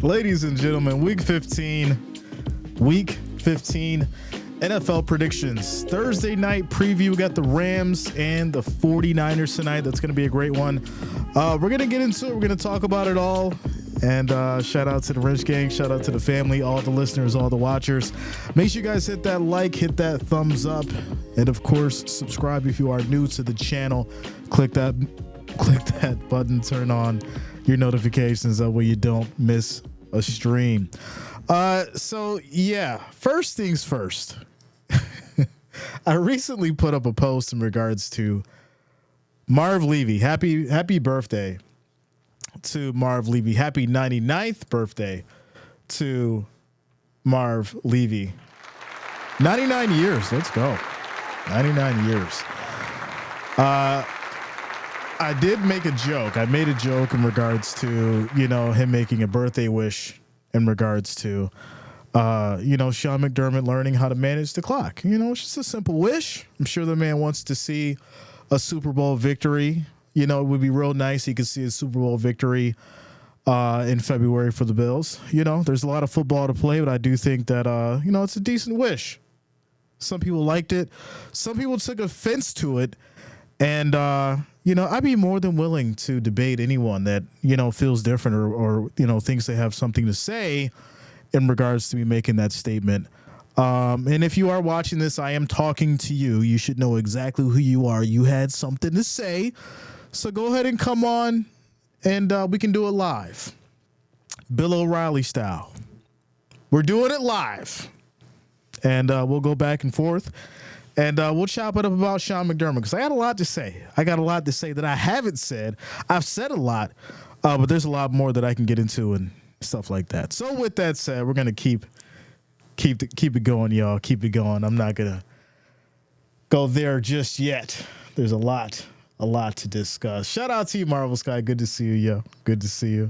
Ladies and gentlemen, week 15 NFL predictions. Thursday night preview. We got the Rams and the 49ers tonight. That's going to be a great one. We're going to get into it. We're going to talk about it all. And shout out to the Wrench Gang. Shout out to the family, all the listeners, all the watchers. Make sure you guys hit that like, hit that thumbs up. And, of course, subscribe if you are new to the channel. Click that button. Turn on your notifications. That way you don't miss a stream. First things first. I recently put up a post in regards to Marv Levy. Happy birthday to Marv Levy. Happy 99th birthday to Marv Levy. 99 years. Let's go. 99 years. I did make a joke. I made a joke in regards to, him making a birthday wish in regards to, Sean McDermott learning how to manage the clock. It's just a simple wish. I'm sure the man wants to see a Super Bowl victory. It would be real nice. He could see a Super Bowl victory in February for the Bills. There's a lot of football to play, but I do think that, it's a decent wish. Some people liked it. Some people took offense to it. And, I'd be more than willing to debate anyone that, feels different or thinks they have something to say in regards to me making that statement. And if you are watching this, I am talking to you. You should know exactly who you are. You had something to say. So go ahead and come on and we can do it live. Bill O'Reilly style. We're doing it live. And we'll go back and forth. And we'll chop it up about Sean McDermott because I got a lot to say. I got a lot to say that I haven't said. I've said a lot, but there's a lot more that I can get into and stuff like that. So with that said, we're gonna keep it going, y'all. Keep it going. I'm not gonna go there just yet. There's a lot to discuss. Shout out to you, Marvel Sky. Good to see you, yo. Good to see you.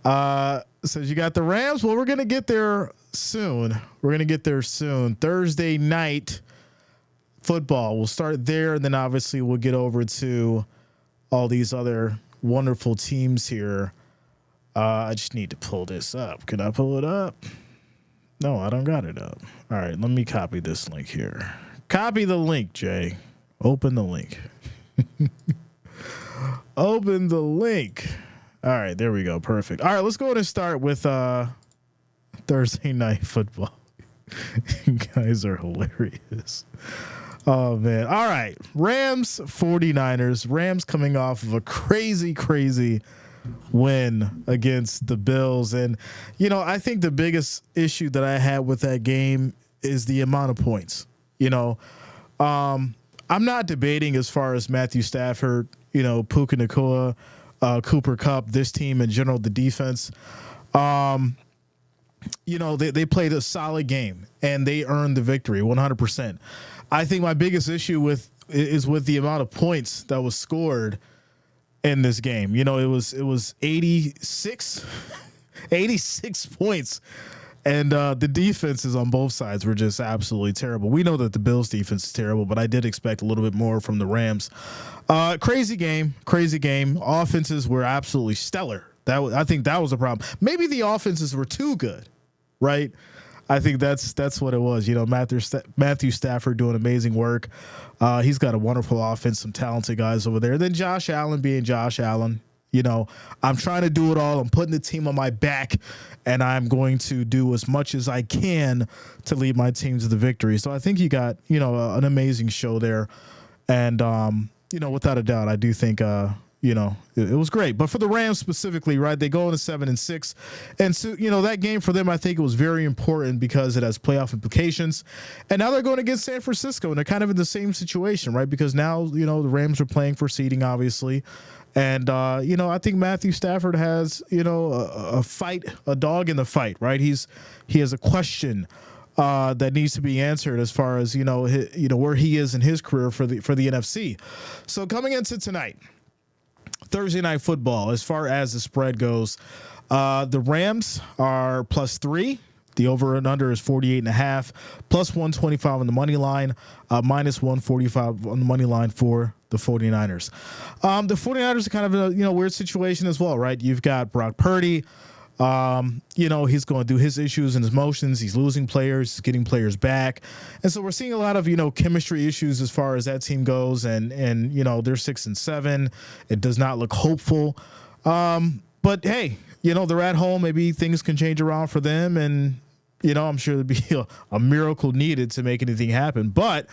So you got the Rams. Well, we're gonna get there soon. Thursday night football. We'll start there, and then obviously we'll get over to all these other wonderful teams here. I just need to pull this up. Can I pull it up? No, I don't got it up. All right, let me copy this link here. Copy the link, Jay. Open the link. Open the link. All right, there we go. Perfect. All right, let's go ahead and start with Thursday night football. You guys are hilarious. Oh, man. All right. Rams, 49ers. Rams coming off of a crazy win against the Bills. And, I think the biggest issue that I had with that game is the amount of points. I'm not debating as far as Matthew Stafford, Puka Nacua, Cooper Kupp, this team in general, the defense. They played a solid game and they earned the victory 100%. I think my biggest issue is with the amount of points that was scored in this game. It was 86 points. And the defenses on both sides were just absolutely terrible. We know that the Bills defense is terrible, but I did expect a little bit more from the Rams. Crazy game. Offenses were absolutely stellar. I think that was a problem. Maybe the offenses were too good, right? I think that's what it was. Matthew Stafford doing amazing work. He's got a wonderful offense, some talented guys over there. Then Josh Allen being Josh Allen. I'm trying to do it all. I'm putting the team on my back, and I'm going to do as much as I can to lead my team to the victory. So I think you got, an amazing show there. And, without a doubt, I do think, it was great. But for the Rams specifically, right, they go into 7-6. And so, that game for them, I think it was very important because it has playoff implications. And now they're going against San Francisco, and they're kind of in the same situation, right? Because now, the Rams are playing for seeding, obviously. And, I think Matthew Stafford has, a dog in the fight, right? He has a question that needs to be answered as far as, where he is in his career for the NFC. So coming into tonight, Thursday night football, as far as the spread goes, the Rams are +3. The over and under is 48.5, +125 on the money line, -145 on the money line for the 49ers. The 49ers are kind of in a weird situation as well, right? You've got Brock Purdy, He's going through his issues and his motions. He's losing players, he's getting players back. And so we're seeing a lot of, chemistry issues as far as that team goes. And they're 6-7. It does not look hopeful. But hey, they're at home. Maybe things can change around for them. And, I'm sure there'd be a miracle needed to make anything happen. But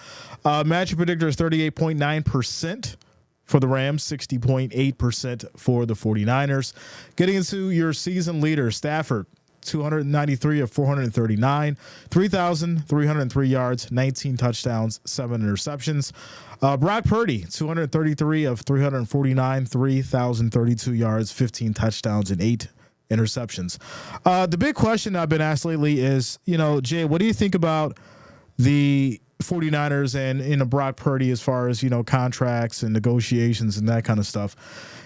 matchup predictor is 38.9% for the Rams, 60.8% for the 49ers. Getting into your season leader, Stafford, 293 of 439, 3,303 yards, 19 touchdowns, 7 interceptions. Brock Purdy, 233 of 349, 3,032 yards, 15 touchdowns, and 8 interceptions. The big question I've been asked lately is, Jay, what do you think about the 49ers and Brock Purdy as far as, contracts and negotiations and that kind of stuff?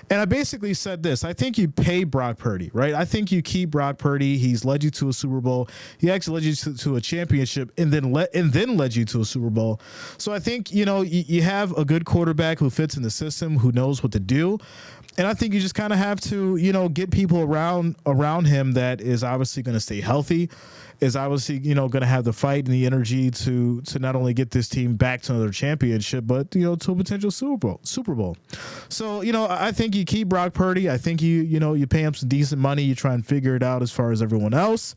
And I basically said this: I think you pay Brock Purdy, right? I think you keep Brock Purdy. He's led you to a Super Bowl. He actually led you to a championship and then led you to a Super Bowl. So I think, you have a good quarterback who fits in the system, who knows what to do. And I think you just kind of have to, get people around him that is obviously going to stay healthy, is obviously, going to have the fight and the energy to not only get this team back to another championship, but, to a potential Super Bowl. So, I think you keep Brock Purdy. I think you pay him some decent money. You try and figure it out as far as everyone else.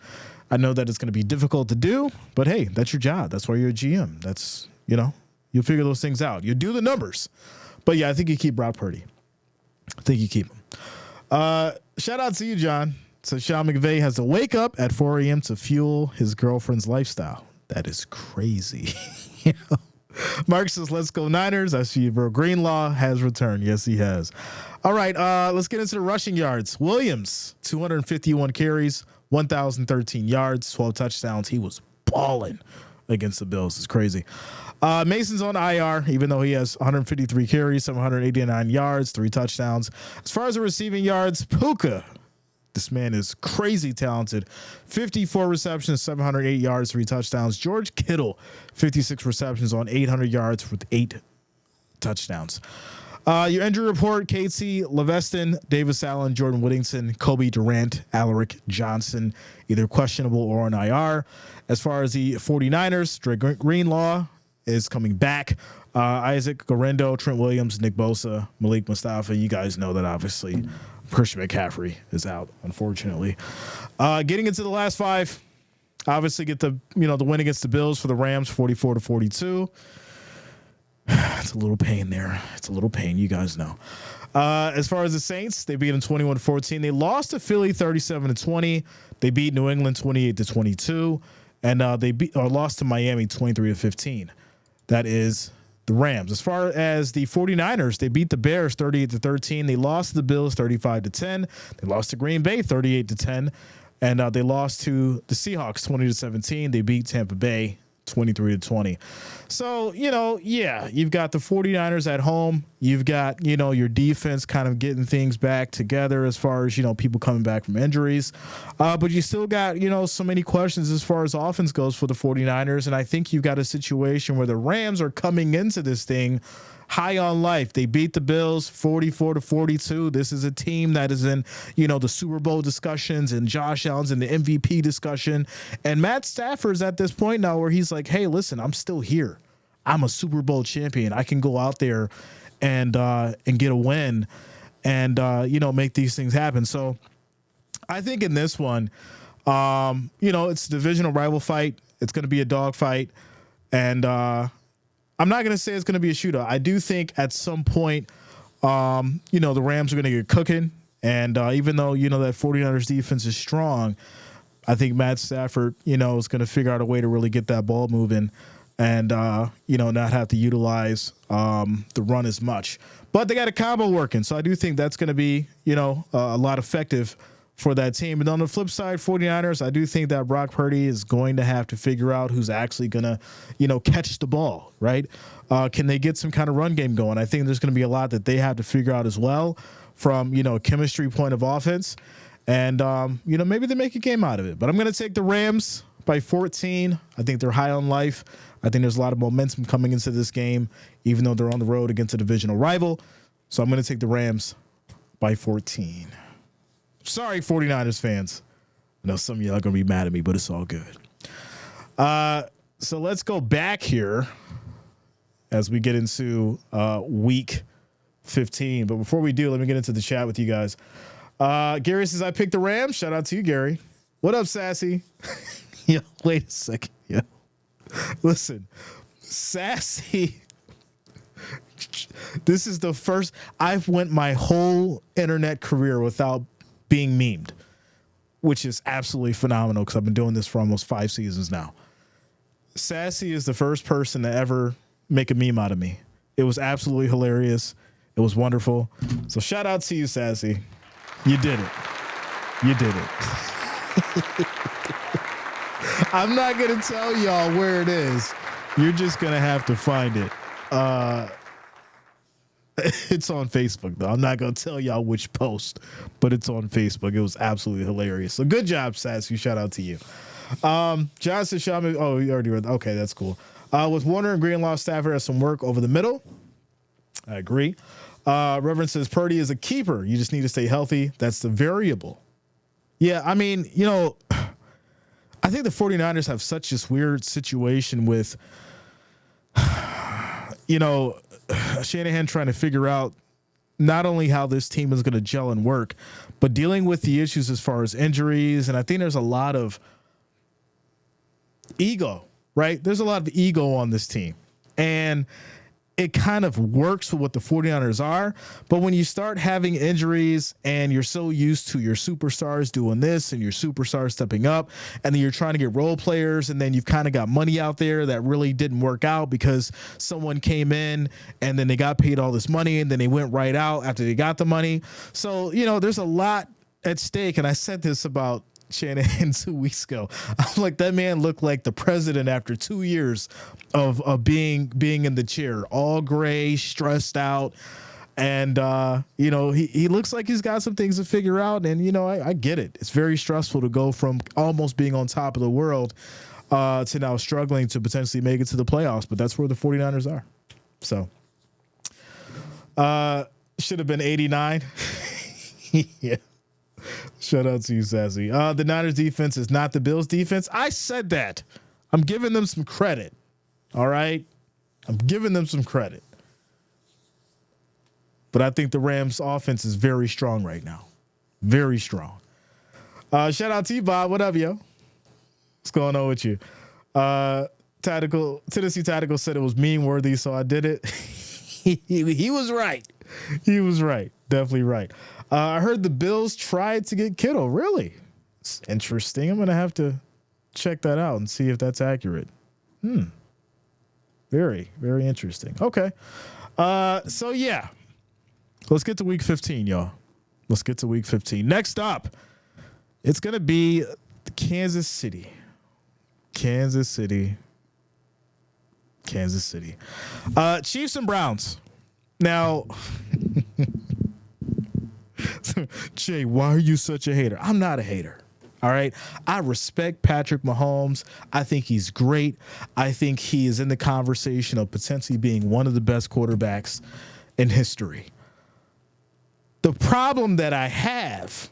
I know that it's going to be difficult to do, but hey, that's your job. That's why you're a GM. That's, you'll figure those things out. You do the numbers. But yeah, I think you keep Brock Purdy. I think you keep him. Shout out to you, John. So Sean McVay has to wake up at 4 a.m. to fuel his girlfriend's lifestyle. That is crazy. Mark says, let's go Niners. I see bro. Greenlaw has returned. Yes, he has. All right, let's get into the rushing yards. Williams, 251 carries, 1,013 yards, 12 touchdowns. He was balling against the Bills. It's crazy. Mason's on IR, even though he has 153 carries, 789 yards, 3 touchdowns. As far as the receiving yards, Puka, this man is crazy talented. 54 receptions, 708 yards, 3 touchdowns. George Kittle, 56 receptions on 800 yards with 8 touchdowns. Your injury report: Casey Leveston, Davis Allen, Jordan Whittington, Kobe Durant, Alaric Johnson, either questionable or on IR. As far as the 49ers, Dre Greenlaw is coming back. Isaac Garendo, Trent Williams, Nick Bosa, Malik Mustafa. You guys know that obviously Christian McCaffrey is out, unfortunately. Getting into the last 5, obviously get the win against the Bills for the Rams, 44-42. It's a little pain there. It's a little pain. You guys know. As far as the Saints, they beat them 21-14. They lost to Philly 37-20. They beat New England 28-22. And they lost to Miami 23-15. That is the Rams. As far as the 49ers, they beat the Bears 38-13. They lost to the Bills 35-10. They lost to Green Bay 38-10. And they lost to the Seahawks 20-17. They beat Tampa Bay 23-20. So, you've got the 49ers at home. You've got, your defense kind of getting things back together as far as, people coming back from injuries. But you still got, so many questions as far as offense goes for the 49ers. And I think you've got a situation where the Rams are coming into this thing high on life. They beat the Bills 44-42. This is a team that is in, the Super Bowl discussions, and Josh Allen's in the MVP discussion. And Matt Stafford's at this point now where he's like, hey, listen, I'm still here. I'm a Super Bowl champion. I can go out there and get a win and, make these things happen. So I think in this one, it's a divisional rival fight. It's going to be a dog fight. And, I'm not going to say it's going to be a shootout. I do think at some point, the Rams are going to get cooking. And even though, that 49ers defense is strong, I think Matt Stafford, is going to figure out a way to really get that ball moving and, not have to utilize the run as much. But they got a combo working. So I do think that's going to be, a lot effective for that team. And on the flip side, 49ers, I do think that Brock Purdy is going to have to figure out who's actually going to, catch the ball, right? Can they get some kind of run game going? I think there's going to be a lot that they have to figure out as well from, a chemistry point of offense. And, maybe they make a game out of it. But I'm going to take the Rams by 14. I think they're high on life. I think there's a lot of momentum coming into this game, even though they're on the road against a divisional rival. So I'm going to take the Rams by 14. Sorry, 49ers fans. I know some of y'all are going to be mad at me, but it's all good. So let's go back here as we get into week 15. But before we do, let me get into the chat with you guys. Gary says, I picked the Rams. Shout out to you, Gary. What up, Sassy? Yo, wait a second. Yo. Listen, Sassy. This is the first. I've went my whole internet career without being memed, which is absolutely phenomenal because I've been doing this for almost 5 seasons now. Sassy is the first person to ever make a meme out of me. It was absolutely hilarious. It was wonderful. So shout out to you, Sassy. You did it. You did it. I'm not going to tell y'all where it is. You're just going to have to find it. It's on Facebook, though. I'm not going to tell y'all which post, but it's on Facebook. It was absolutely hilarious. So good job, Sassy. Shout out to you. Johnson shot me. Oh, you already read. Okay, that's cool. With Warner and Greenlaw, Stafford has some work over the middle. I agree. Reverend says Purdy is a keeper. You just need to stay healthy. That's the variable. Yeah, I mean, I think the 49ers have such this weird situation with, Shanahan trying to figure out not only how this team is going to gel and work, but dealing with the issues as far as injuries. And I think there's a lot of ego, right? There's a lot of ego on this team. And it kind of works with what the 49ers are. But when you start having injuries and you're so used to your superstars doing this and your superstars stepping up, and then you're trying to get role players, and then you've kind of got money out there that really didn't work out because someone came in and then they got paid all this money and then they went right out after they got the money. So, there's a lot at stake. And I said this about Shanahan 2 weeks ago. I'm like, that man looked like the president after 2 years of being in the chair, all gray, stressed out. And, he looks like he's got some things to figure out. And, I get it. It's very stressful to go from almost being on top of the world to now struggling to potentially make it to the playoffs. But that's where the 49ers are. So should have been 89. Yeah. Shout out to you, Sassy. The Niners defense is not the Bills defense. I said that. I'm giving them some credit. All right? I'm giving them some credit. But I think the Rams offense is very strong right now. Very strong. Shout out to you, Bob. What up, yo? What's going on with you? Tennessee Tactical said it was meme worthy, so I did it. He was right. He was right. Definitely right. I heard the Bills tried to get Kittle. Really? It's interesting. I'm going to have to check that out and see if that's accurate. Very, very interesting. Okay. So, yeah. Let's get to week 15, y'all. Let's get to week 15. Next up, it's going to be Kansas City. Kansas City. Chiefs and Browns. Now... Jay, why are you such a hater? I'm not a hater. All right. I respect Patrick Mahomes. I think he's great. I think he is in the conversation of potentially being one of the best quarterbacks in history. The problem that I have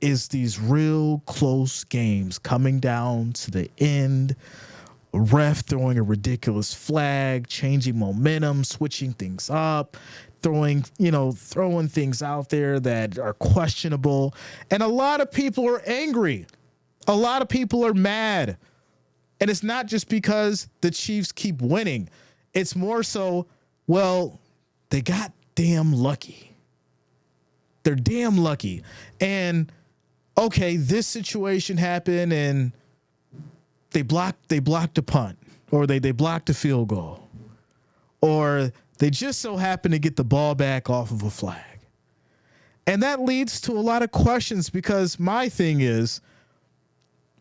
is these real close games coming down to the end, a ref throwing a ridiculous flag, changing momentum, switching things up, throwing things out there that are questionable. And a lot of people are angry. A lot of people are mad. And it's not just because the Chiefs keep winning. It's more so, well, they got damn lucky. They're damn lucky. And okay, this situation happened and they blocked a punt, or they blocked a field goal, or they just so happen to get the ball back off of a flag. And that leads to a lot of questions, because my thing is,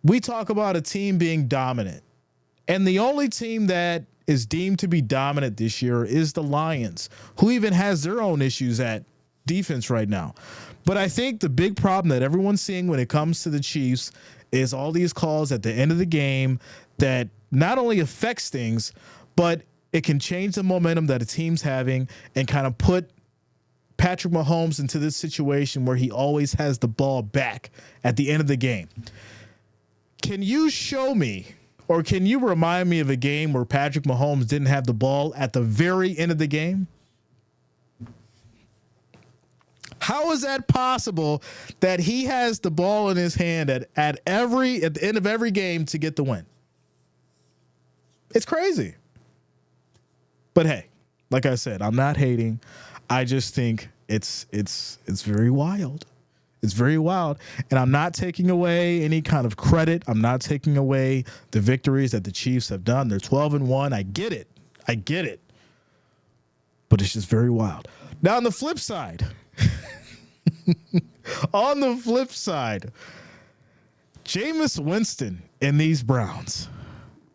we talk about a team being dominant, and the only team that is deemed to be dominant this year is the Lions, who even has their own issues at defense right now. But I think the big problem that everyone's seeing when it comes to the Chiefs is all these calls at the end of the game that not only affects things, but it can change the momentum that a team's having and kind of put Patrick Mahomes into this situation where he always has the ball back at the end of the game. Can you show me, or can you remind me of a game where Patrick Mahomes didn't have the ball at the very end of the game? How is that possible that he has the ball in his hand at the end of every game to get the win? It's crazy. But hey, like I said, I'm not hating. I just think it's very wild. It's very wild. And I'm not taking away any kind of credit. I'm not taking away the victories that the Chiefs have done. They're 12-1. I get it. But it's just very wild. Now on the flip side, Jameis Winston and these Browns.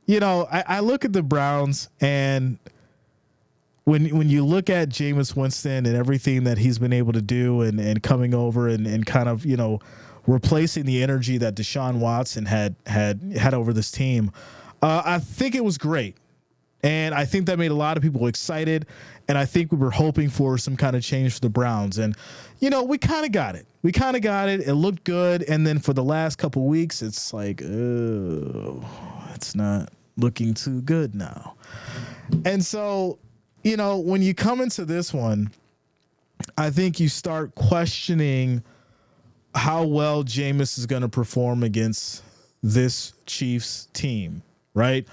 You know, I look at the Browns, and when you look at Jameis Winston and everything that he's been able to do and coming over and kind of, you know, replacing the energy that Deshaun Watson had over this team, I think it was great. And I think that made a lot of people excited. And I think we were hoping for some kind of change for the Browns. And, you know, we kind of got it. It looked good. And then for the last couple weeks, it's like, oh, it's not looking too good now. And so, you know, when you come into this one, I think you start questioning how well Jameis is going to perform against this Chiefs team, right?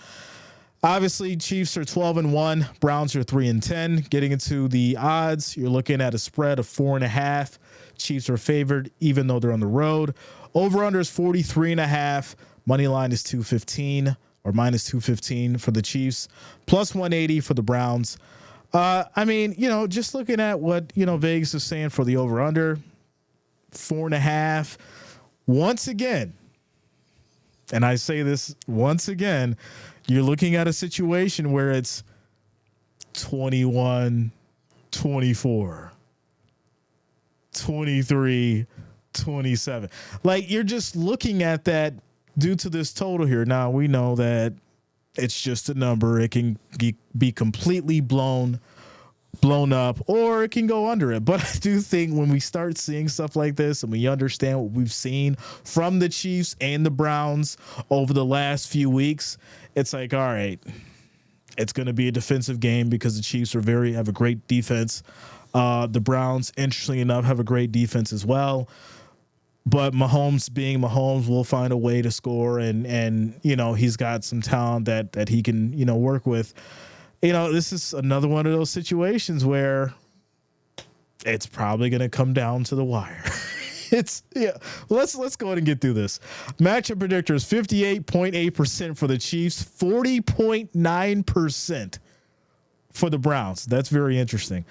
Obviously, Chiefs are 12-1. Browns are 3-10. Getting into the odds, you're looking at a spread of 4.5. Chiefs are favored, even though they're on the road. Over/under is 43.5. Money line is 215 or minus 215 for the Chiefs. Plus 180 for the Browns. I mean, you know, just looking at what, you know, Vegas is saying for the over/under, 4.5. Once again, and I say this once again, you're looking at a situation where it's 21-24, 23-27. Like, you're just looking at that due to this total here. Now, we know that it's just a number. It can be completely blown up, or it can go under it. But I do think when we start seeing stuff like this and we understand what we've seen from the Chiefs and the Browns over the last few weeks, it's like, all right, it's going to be a defensive game because the Chiefs have a great defense. The Browns, interestingly enough, have a great defense as well. But Mahomes being Mahomes will find a way to score, and you know, he's got some talent that he can, you know, work with. You know, this is another one of those situations where it's probably going to come down to the wire. Let's go ahead and get through this. Matchup predictors: 58.8% for the Chiefs, 40.9% for the Browns. That's very interesting.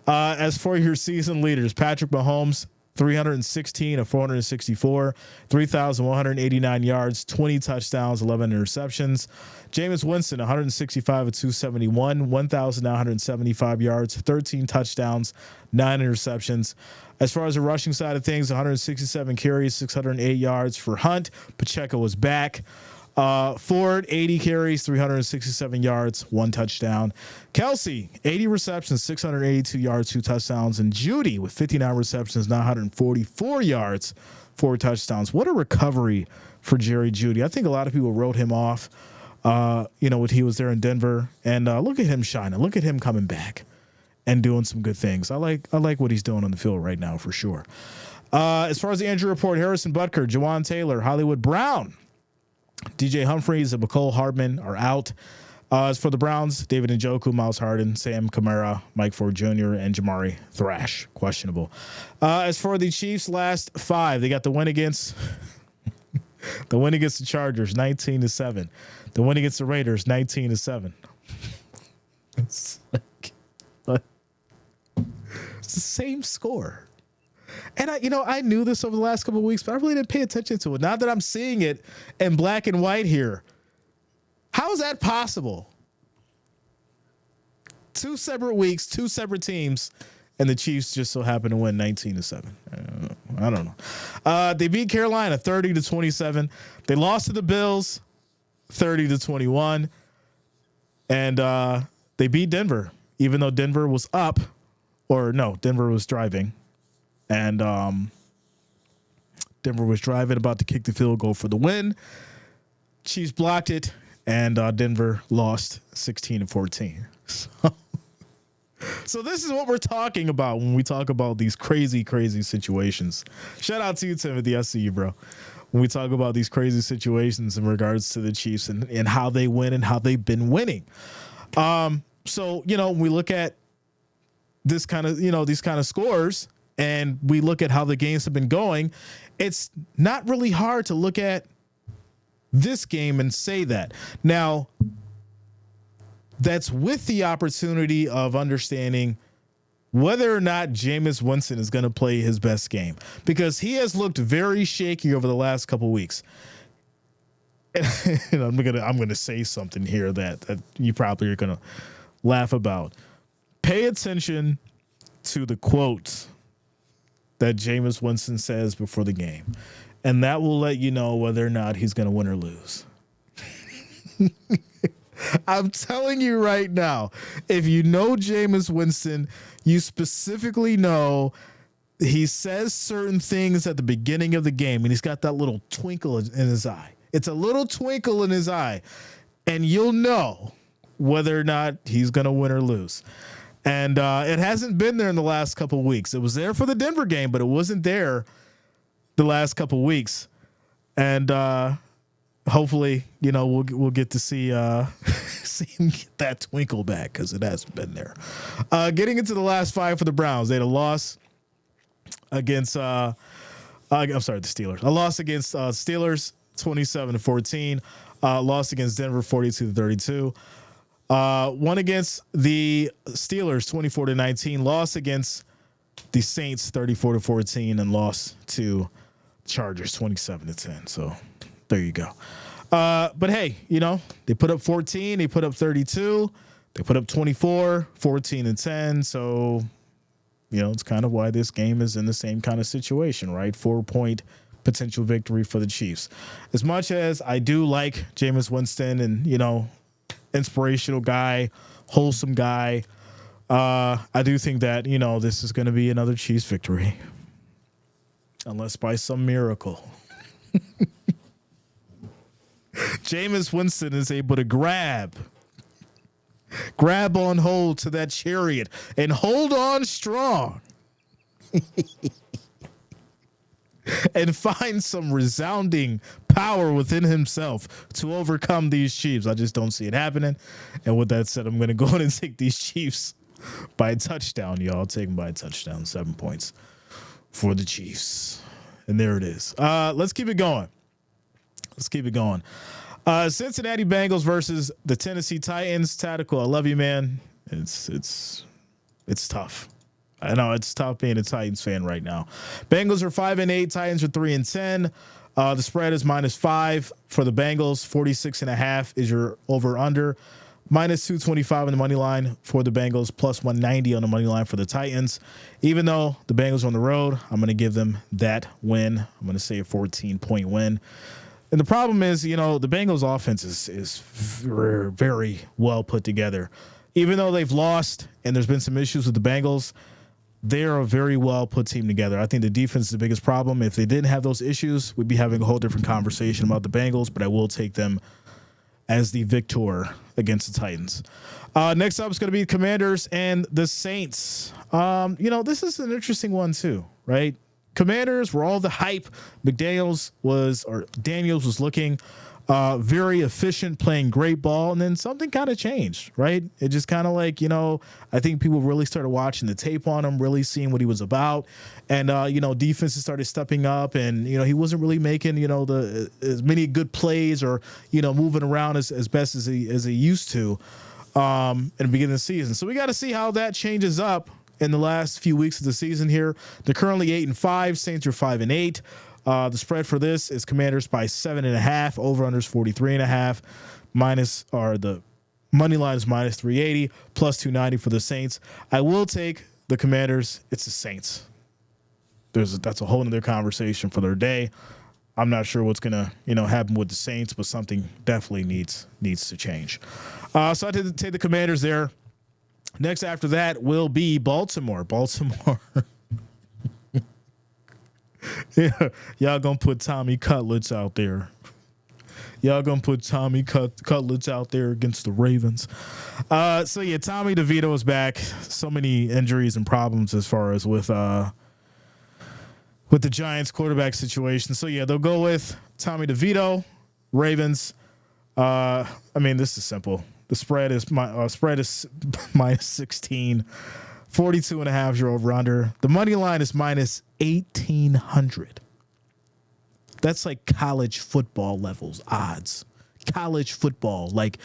As for your season leaders, Patrick Mahomes, 316 of 464, 3,189 yards, 20 touchdowns, 11 interceptions. Jameis Winston, 165 of 271, 1,975 yards, 13 touchdowns, 9 interceptions. As far as the rushing side of things, 167 carries, 608 yards for Hunt. Pacheco was back. Ford, 80 carries, 367 yards, 1 touchdown. Kelsey, 80 receptions, 682 yards, 2 touchdowns. And Judy with 59 receptions, 944 yards, 4 touchdowns. What a recovery for Jerry Judy. I think a lot of people wrote him off, you know, when he was there in Denver. And look at him shining. Look at him coming back and doing some good things. I like what he's doing on the field right now for sure. As far as the injury report, Harrison Butker, Jawan Taylor, Hollywood Brown, DJ Humphries and McCole Hardman are out. As for the Browns, David Njoku, Miles Harden, Sam Kamara, Mike Ford Jr., and Jamari Thrash, questionable. As for the Chiefs' last 5, they got the win against the Chargers, 19-7. The win against the Raiders, 19-7. It's it's the same score. And I knew this over the last couple of weeks, but I really didn't pay attention to it. Now that I'm seeing it in black and white here, how is that possible? 2 separate weeks, 2 separate teams, and the Chiefs just so happen to win 19-7. I don't know. They beat Carolina 30-27. They lost to the Bills 30-21, and they beat Denver, even though Denver was up or no, Denver was driving, and Denver was driving, about to kick the field goal for the win. Chiefs blocked it, and Denver lost 16-14. So this is what we're talking about when we talk about these crazy, crazy situations. Shout out to you, Timothy. I see you, bro. When we talk about these crazy situations in regards to the Chiefs and how they win and how they've been winning. So, when we look at this kind of, these kind of scores, and we look at how the games have been going, it's not really hard to look at this game and say that. Now, that's with the opportunity of understanding whether or not Jameis Winston is going to play his best game, because he has looked very shaky over the last couple of weeks. And I'm gonna say something here that you probably are gonna laugh about. Pay attention to the quotes that Jameis Winston says before the game, and that will let you know whether or not he's going to win or lose. I'm telling you right now, if you know Jameis Winston, you specifically know he says certain things at the beginning of the game, and he's got that little twinkle in his eye. It's a little twinkle in his eye, and you'll know whether or not he's going to win or lose. And it hasn't been there in the last couple of weeks. It was there for the Denver game, but it wasn't there the last couple of weeks. And hopefully, we'll get to see see him get that twinkle back, because it hasn't been there. Getting into the last five for the Browns, they had a loss against the Steelers. A loss against Steelers 27-14. Loss against Denver 42-32. Won against the Steelers 24-19. Loss against the Saints 34-14, and lost to Chargers 27-10. So there you go. But hey, they put up 14, they put up 32, they put up 24, 14 and 10. So, it's kind of why this game is in the same kind of situation, right? 4-point potential victory for the Chiefs. As much as I do like Jameis Winston and, inspirational guy, wholesome guy, I do think that, this is going to be another Chiefs victory. Unless by some miracle Jameis Winston is able to grab on hold to that chariot and hold on strong and find some resounding power within himself to overcome these Chiefs. I just don't see it happening. And with that said, I'm going to go ahead and take these Chiefs by a touchdown, y'all. I'll take them by a touchdown, 7 points for the Chiefs. And there it is. Let's keep it going. Cincinnati Bengals versus the Tennessee Titans. Tactical, I love you, man. It's tough. I know it's tough being a Titans fan right now. Bengals are 5-8. Titans are 3-10. The spread is -5 for the Bengals. 46.5 is your over/under. -225 on the money line for the Bengals. +190 on the money line for the Titans. Even though the Bengals are on the road, I'm going to give them that win. I'm going to say a 14-point win. And the problem is, the Bengals offense is very, very well put together. Even though they've lost and there's been some issues with the Bengals, they're a very well put team together. I think the defense is the biggest problem. If they didn't have those issues, we'd be having a whole different conversation about the Bengals, but I will take them as the victor against the Titans. Next up is going to be Commanders and the Saints. This is an interesting one too, right? Commanders were all the hype. Daniels was looking very efficient, playing great ball, and then something kind of changed, right? It just kind of like, I think people really started watching the tape on him, really seeing what he was about, and defenses started stepping up, and he wasn't really making as many good plays or moving around as best as he used to in the beginning of the season. So we got to see how that changes up in the last few weeks of the season here. They're currently 8-5. Saints are 5-8. The spread for this is Commanders by 7.5. Over/under is 43.5. The money line is -380. +290 for the Saints. I will take the Commanders. It's the Saints. That's a whole nother conversation for their day. I'm not sure what's gonna happen with the Saints, but something definitely needs to change. So I take the Commanders there. Next after that will be Baltimore. Yeah, y'all gonna put Tommy Cutlets out there. Y'all gonna put Tommy Cutlets out there against the Ravens. So yeah, Tommy DeVito is back. So many injuries and problems as far as with the Giants quarterback situation. So yeah, they'll go with Tommy DeVito, Ravens. I mean, this is simple. The spread is minus 16. 42.5 your over under. The money line is minus 1,800. That's like college football levels odds. College football, like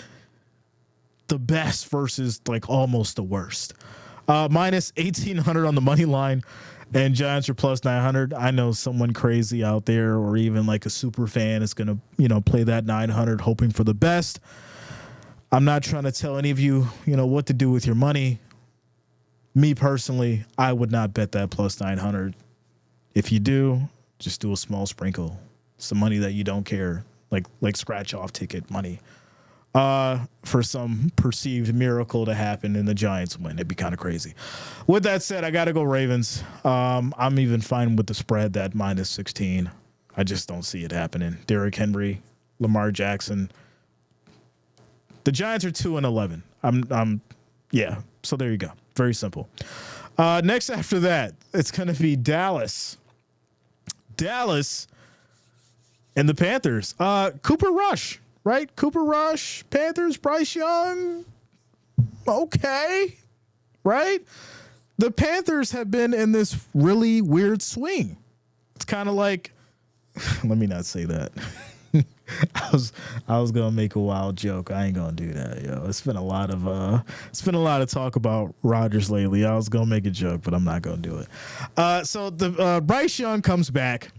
the best versus like almost the worst. Minus 1,800 on the money line, and Giants are plus 900. I know someone crazy out there, or even like a super fan, is gonna play that 900, hoping for the best. I'm not trying to tell any of you, what to do with your money. Me personally, I would not bet that plus 900. If you do, just do a small sprinkle. Some money that you don't care, like scratch off ticket money, for some perceived miracle to happen and the Giants win. It'd be kind of crazy. With that said, I got to go Ravens. I'm even fine with the spread, that minus 16. I just don't see it happening. Derrick Henry, Lamar Jackson. The Giants are 2-11. Yeah. So there you go. Very simple. Next after that, it's going to be Dallas and the Panthers. Cooper Rush, right? Cooper Rush, Panthers, Bryce Young. Okay. Right? The Panthers have been in this really weird swing. It's kind of like, let me not say that. I was gonna make a wild joke. I ain't gonna do that, yo. It's been a lot of talk about Rodgers lately. I was gonna make a joke, but I'm not gonna do it. So the Bryce Young comes back.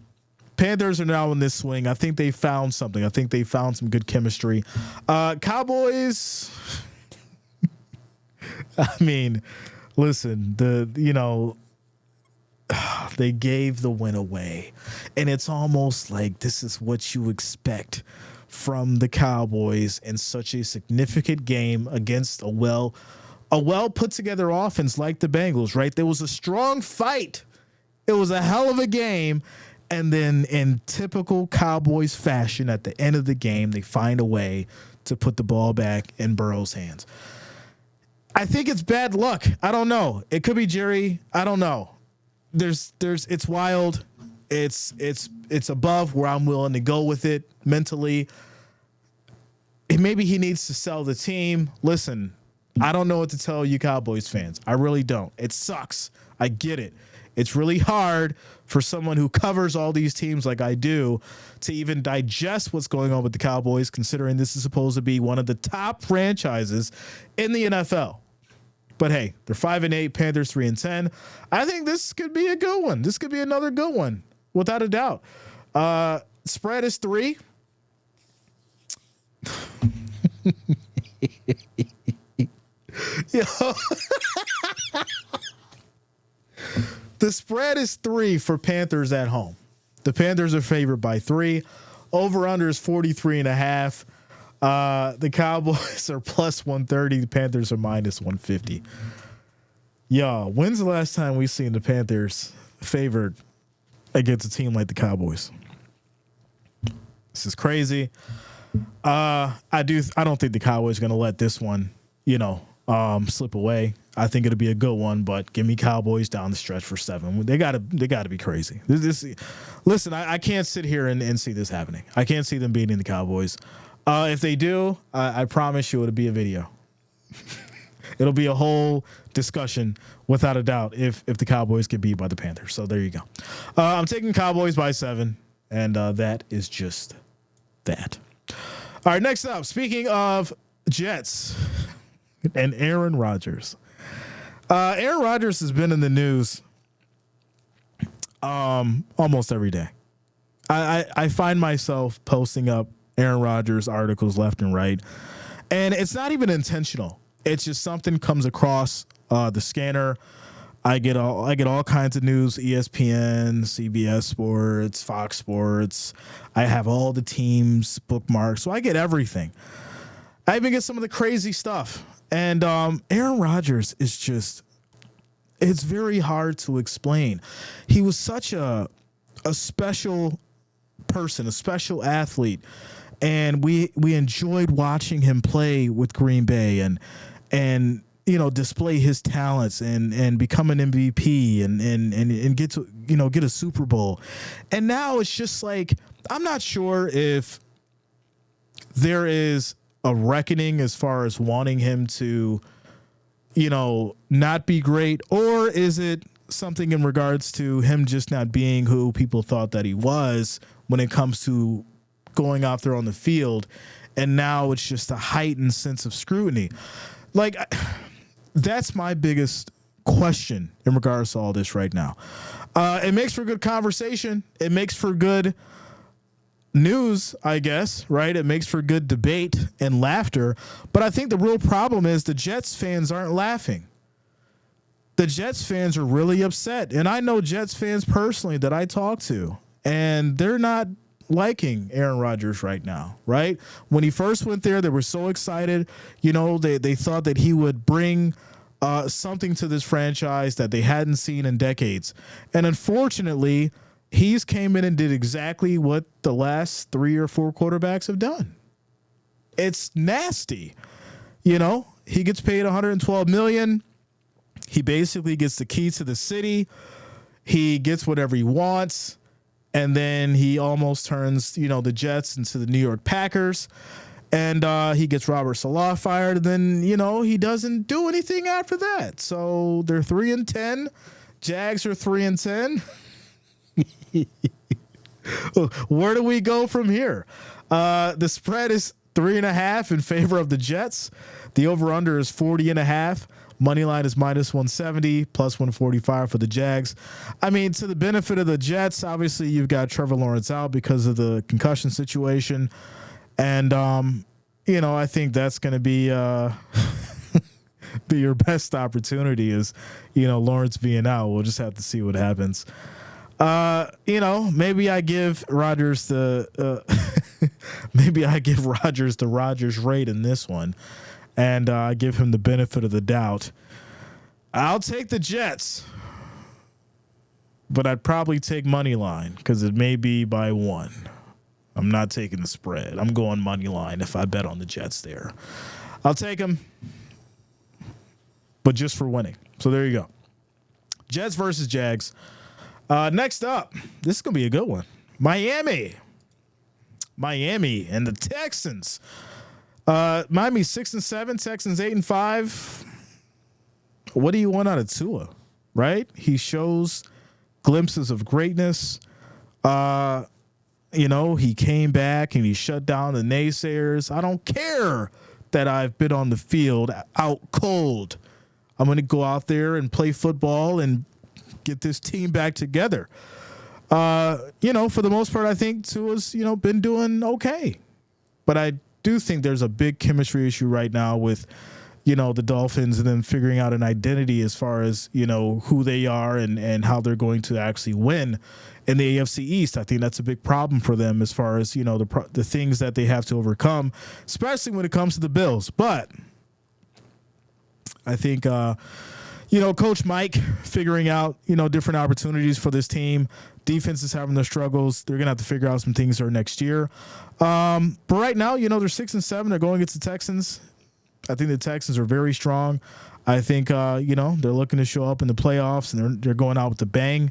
Panthers are now in this swing. I think they found something. I think they found some good chemistry. Cowboys. I mean, listen, they gave the win away, and it's almost like this is what you expect from the Cowboys in such a significant game against a well put together offense like the Bengals, right? There was a strong fight. It was a hell of a game. And then in typical Cowboys fashion, at the end of the game, they find a way to put the ball back in Burrow's hands. I think it's bad luck. I don't know. It could be Jerry. I don't know. It's wild. It's above where I'm willing to go with it mentally. And maybe he needs to sell the team. Listen, I don't know what to tell you Cowboys fans. I really don't. It sucks. I get it. It's really hard for someone who covers all these teams like I do to even digest what's going on with the Cowboys, considering this is supposed to be one of the top franchises in the NFL. But hey, they're 5-8, Panthers 3-10. I think this could be a good one. This could be another good one, without a doubt. Spread is 3. Yo. The spread is 3 for Panthers at home. The Panthers are favored by 3. Over under is 43.5. The Cowboys are plus 130. The Panthers are minus 150. Yo, when's the last time we've seen the Panthers favored against a team like the Cowboys? This is crazy. I don't think the Cowboys are going to let this one, slip away. I think it'll be a good one, but give me Cowboys down the stretch for 7. They gotta be crazy. Listen, I can't sit here and see this happening. I can't see them beating the Cowboys. If they do, I promise you it'll be a video. It'll be a whole discussion, without a doubt, if the Cowboys get beat by the Panthers. So there you go. I'm taking Cowboys by 7, and that is just that. All right, next up, speaking of Jets and Aaron Rodgers. Aaron Rodgers has been in the news almost every day. I find myself posting up Aaron Rodgers articles left and right, and it's not even intentional. It's just something comes across the scanner. I get all kinds of news: ESPN, CBS Sports, Fox Sports. I have all the teams bookmarked, so I get everything. I even get some of the crazy stuff. And Aaron Rodgers is just, it's very hard to explain. He was such a special person, a special athlete. And we enjoyed watching him play with Green Bay and display his talents and become an MVP and get to get a Super Bowl. And now it's just like, I'm not sure if there is a reckoning as far as wanting him to not be great, or is it something in regards to him just not being who people thought that he was when it comes to going out there on the field, and now it's just a heightened sense of scrutiny. Like, that's my biggest question in regards to all this right now. It makes for good conversation. It makes for good news, I guess, right? It makes for good debate and laughter. But I think the real problem is the Jets fans aren't laughing. The Jets fans are really upset. And I know Jets fans personally that I talk to, and they're not liking Aaron Rodgers right now, right? When he first went there, they were so excited. They thought that he would bring something to this franchise that they hadn't seen in decades. And unfortunately, he's came in and did exactly what the last 3 or 4 quarterbacks have done. It's nasty. He gets paid $112 million. He basically gets the key to the city. He gets whatever he wants. And then he almost turns, the Jets into the New York Packers. And he gets Robert Saleh fired. And then, he doesn't do anything after that. So they're 3-10. Jags are 3-10. Where do we go from here? The spread is 3.5 in favor of the Jets. The over-under is 40.5. Money line is -170, +145 for the Jags. I mean, to the benefit of the Jets, obviously you've got Trevor Lawrence out because of the concussion situation. And, I think that's going to be be your best opportunity is, Lawrence being out. We'll just have to see what happens. Maybe I give Rodgers the Rodgers rate in this one. And give him the benefit of the doubt. I'll take the Jets, but I'd probably take money line because it may be by 1. I'm not taking the spread. I'm going money line if I bet on the Jets there. I'll take them, but just for winning. So there you go. Jets versus Jags. Next up, this is going to be a good one. Miami and the Texans. Miami 6-7, Texans 8-5. What do you want out of Tua, right? He shows glimpses of greatness. He came back and he shut down the naysayers. I don't care that I've been on the field out cold. I'm going to go out there and play football and get this team back together. For the most part, I think Tua's, been doing okay. But I do think there's a big chemistry issue right now with, the Dolphins and then figuring out an identity as far as, who they are and how they're going to actually win in the AFC East. I think that's a big problem for them as far as, the things that they have to overcome, especially when it comes to the Bills. But I think, Coach Mike figuring out, different opportunities for this team. Defense is having their struggles. They're going to have to figure out some things there next year. But right now, they're 6-7. They're going against the Texans. I think the Texans are very strong. I think, they're looking to show up in the playoffs, and they're going out with a bang.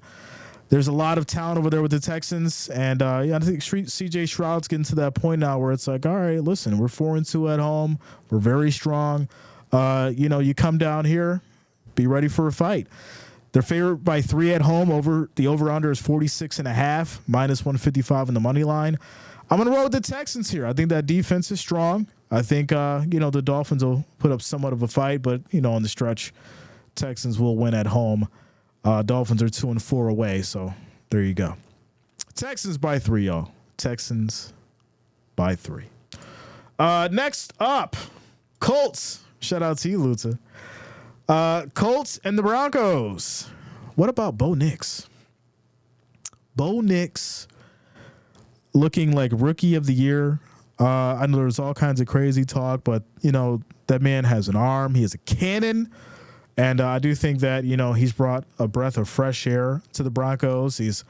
There's a lot of talent over there with the Texans. And, I think C.J. Stroud's getting to that point now where it's like, all right, listen, we're 4-2 at home. We're very strong. You come down here, be ready for a fight. They're favored by 3 at home. The over-under is 46.5, -155 in the money line. I'm going to roll with the Texans here. I think that defense is strong. I think, the Dolphins will put up somewhat of a fight, but, on the stretch, Texans will win at home. Dolphins are 2-4 away, so there you go. Texans by 3, y'all. Texans by 3. Next up, Colts. Shout out to you, Luta. Colts and the Broncos. What about Bo Nix? Bo Nix looking like rookie of the year. I know there's all kinds of crazy talk, but, that man has an arm. He has a cannon. And I do think that, he's brought a breath of fresh air to the Broncos. He's,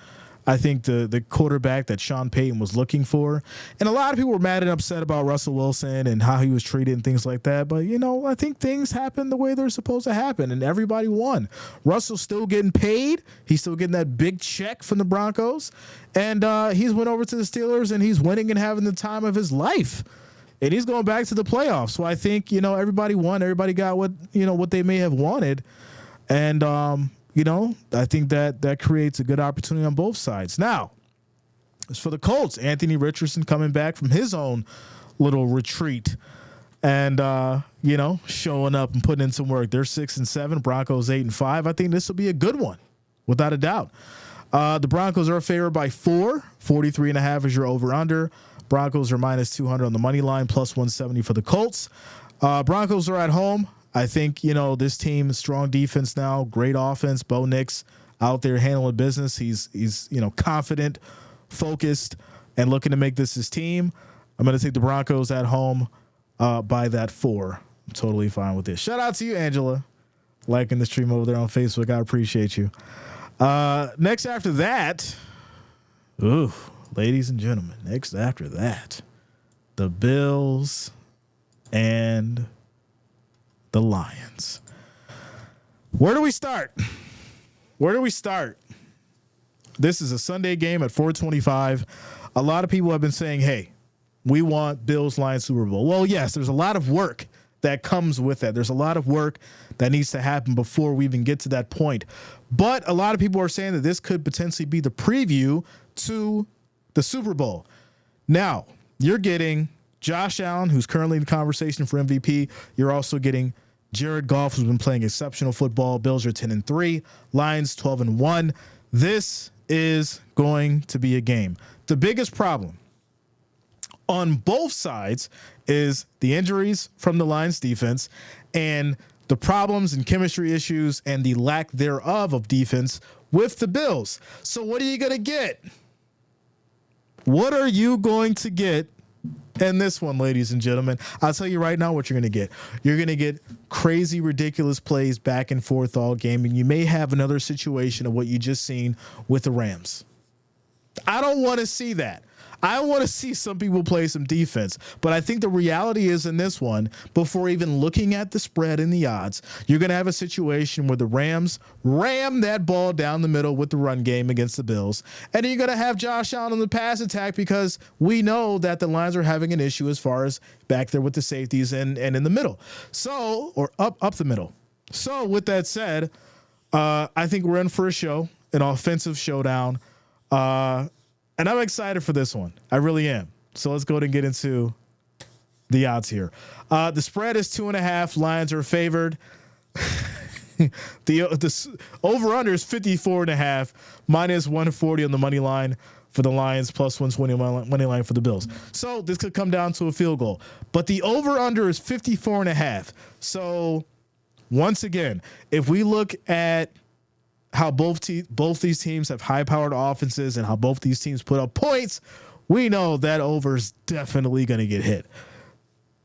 I think, the quarterback that Sean Payton was looking for. And a lot of people were mad and upset about Russell Wilson and how he was treated and things like that. But, I think things happen the way they're supposed to happen, and everybody won. Russell's still getting paid. He's still getting that big check from the Broncos. And he's went over to the Steelers, and he's winning and having the time of his life. And he's going back to the playoffs. So I think, everybody won. Everybody got what they may have wanted. And, I think that creates a good opportunity on both sides. Now, as for the Colts, Anthony Richardson coming back from his own little retreat and, showing up and putting in some work. They're 6-7, Broncos 8-5. I think this will be a good one, without a doubt. The Broncos are favored by 4. 43.5 is your over-under. Broncos are minus 200 on the money line, plus 170 for the Colts. Broncos are at home. I think, this team, strong defense now, great offense. Bo Nix out there handling business. He's confident, focused, and looking to make this his team. I'm going to take the Broncos at home by that 4. I'm totally fine with this. Shout out to you, Angela, liking the stream over there on Facebook. I appreciate you. Next after that, ladies and gentlemen, next after that, the Bills and the Lions. Where do we start? This is a Sunday game at 4:25. A lot of people have been saying, hey, we want Bills-Lions Super Bowl. Well, yes, there's a lot of work that comes with that. There's a lot of work that needs to happen before we even get to that point. But a lot of people are saying that this could potentially be the preview to the Super Bowl. Now, you're getting Josh Allen, who's currently in conversation for MVP. You're also getting Jared Goff, who's been playing exceptional football. Bills are 10-3, Lions 12-1. This is going to be a game. The biggest problem on both sides is the injuries from the Lions defense and the problems and chemistry issues and the lack thereof of defense with the Bills. So what are you going to get? What are you going to get in this one, ladies and gentlemen? I'll tell you right now what you're going to get. You're going to get crazy, ridiculous plays back and forth all game, and you may have another situation of what you just seen with the Rams. I don't want to see that. I want to see some people play some defense, but I think the reality is in this one, before even looking at the spread and the odds, you're going to have a situation where the Rams ram that ball down the middle with the run game against the Bills, and then you're going to have Josh Allen on the pass attack because we know that the Lions are having an issue as far as back there with the safeties and in the middle. So, or up the middle. So with that said, I think we're in for a show, an offensive showdown. And I'm excited for this one. I really am. So let's go ahead and get into the odds here. The spread is 2.5. Lions are favored. The over-under is 54.5. Minus 140 on the money line for the Lions, plus 120 money line for the Bills. So this could come down to a field goal. But the over-under is 54.5. So once again, if we look at how both these teams have high-powered offenses and how both these teams put up points, we know that over is definitely going to get hit.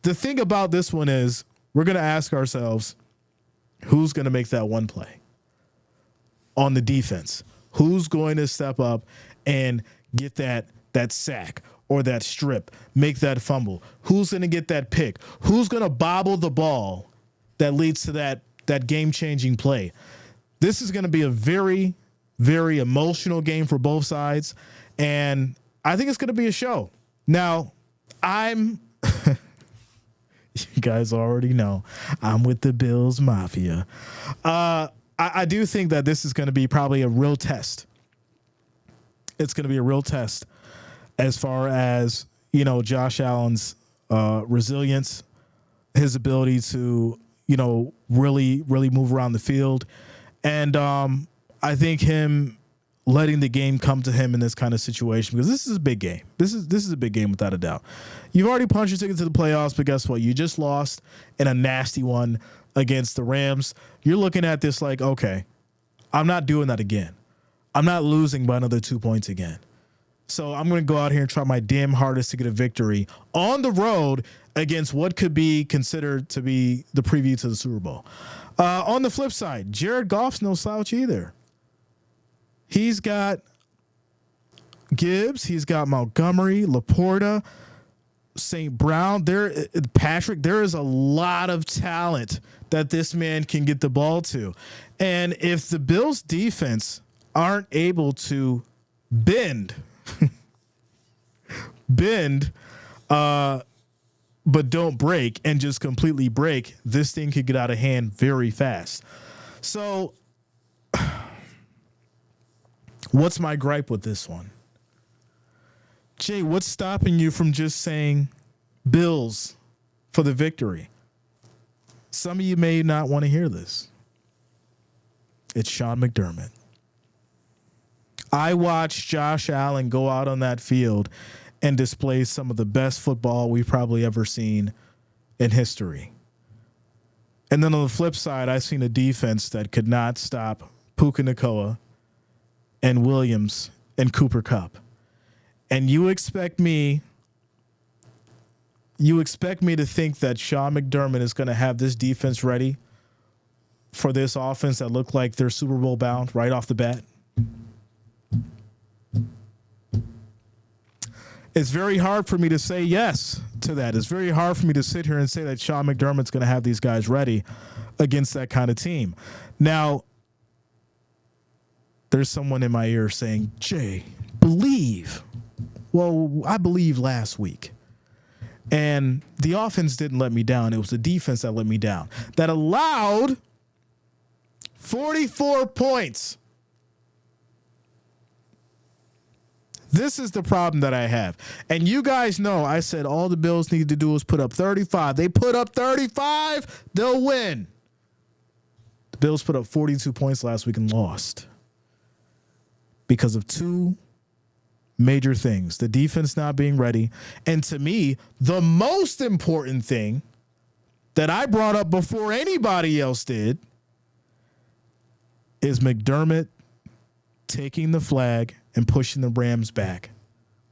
The thing about this one is we're going to ask ourselves, who's going to make that one play on the defense? Who's going to step up and get that sack or that strip, make that fumble? Who's going to get that pick? Who's going to bobble the ball that leads to that game-changing play? This is going to be a very, very emotional game for both sides, and I think it's going to be a show. Now, you guys already know, I'm with the Bills Mafia. I do think that this is going to be probably a real test. It's going to be a real test as far as, Josh Allen's resilience, his ability to, really, really move around the field. And I think him letting the game come to him in this kind of situation, because this is a big game. This is a big game without a doubt. You've already punched your ticket to the playoffs, but guess what? You just lost in a nasty one against the Rams. You're looking at this like, okay, I'm not doing that again. I'm not losing by another 2 points again. So I'm going to go out here and try my damn hardest to get a victory on the road against what could be considered to be the preview to the Super Bowl. On the flip side, Jared Goff's no slouch either. He's got Gibbs, he's got Montgomery, Laporta, St. Brown. Patrick. There is a lot of talent that this man can get the ball to. And if the Bills defense aren't able to bend, but don't break and just completely break, this thing could get out of hand very fast. So what's my gripe with this one? Jay, what's stopping you from just saying Bills for the victory? Some of you may not want to hear this. It's Sean McDermott. I watched Josh Allen go out on that field and display some of the best football we've probably ever seen in history. And then on the flip side, I've seen a defense that could not stop Puka Nacua and Williams and Cooper Kupp. And you expect me to think that Sean McDermott is going to have this defense ready for this offense that look like they're Super Bowl bound right off the bat? It's very hard for me to say yes to that. It's very hard for me to sit here and say that Sean McDermott's going to have these guys ready against that kind of team. Now, there's someone in my ear saying, Jay, believe. Well, I believed last week. And the offense didn't let me down. It was the defense that let me down. That allowed 44 points. This is the problem that I have. And you guys know I said all the Bills need to do is put up 35. They put up 35, they'll win. The Bills put up 42 points last week and lost because of two major things: the defense not being ready, and to me, the most important thing that I brought up before anybody else did is McDermott taking the flag and pushing the Rams back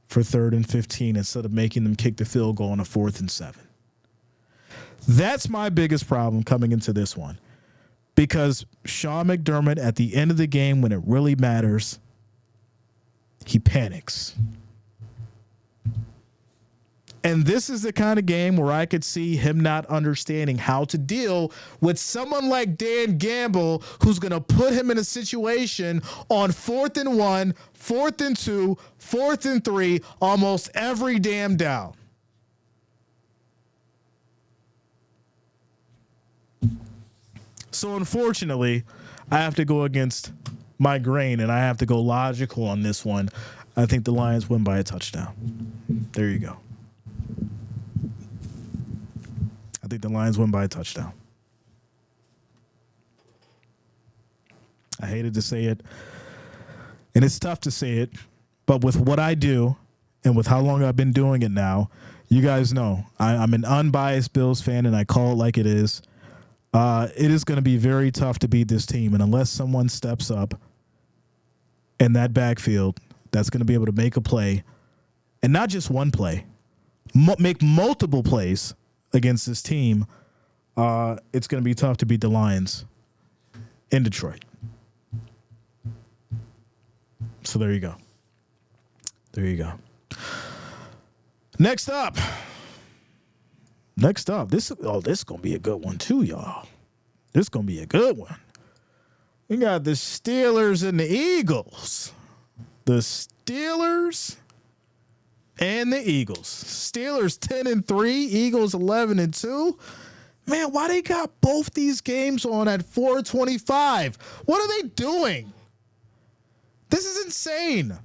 for 3rd and 15 instead of making them kick the field goal on a 4th and 7. That's my biggest problem coming into this one, because Sean McDermott, at the end of the game, when it really matters, he panics. And this is the kind of game where I could see him not understanding how to deal with someone like Dan Gamble, who's going to put him in a situation on 4th and 1, 4th and 2, 4th and 3, almost every damn down. So unfortunately, I have to go against my grain, and I have to go logical on this one. I think the Lions win by a touchdown. There you go. I think the Lions win by a touchdown. I hated to say it, and it's tough to say it, but with what I do and with how long I've been doing it now, you guys know I'm an unbiased Bills fan, and I call it like it is. It is going to be very tough to beat this team, and unless someone steps up in that backfield that's going to be able to make a play, and not just one play, make multiple plays against this team, it's going to be tough to beat the Lions in Detroit. So there you go. There you go. Next up, this is going to be a good one too, y'all. This is going to be a good one. We got the Steelers and the Eagles. The Steelers and the Eagles. Steelers 10-3, Eagles 11-2. Man, why they got both these games on at 4:25? What are they doing? This is insane.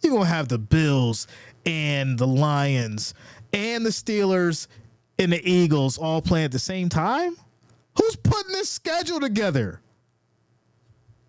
You're going to have the Bills and the Lions and the Steelers and the Eagles all playing at the same time? Who's putting this schedule together?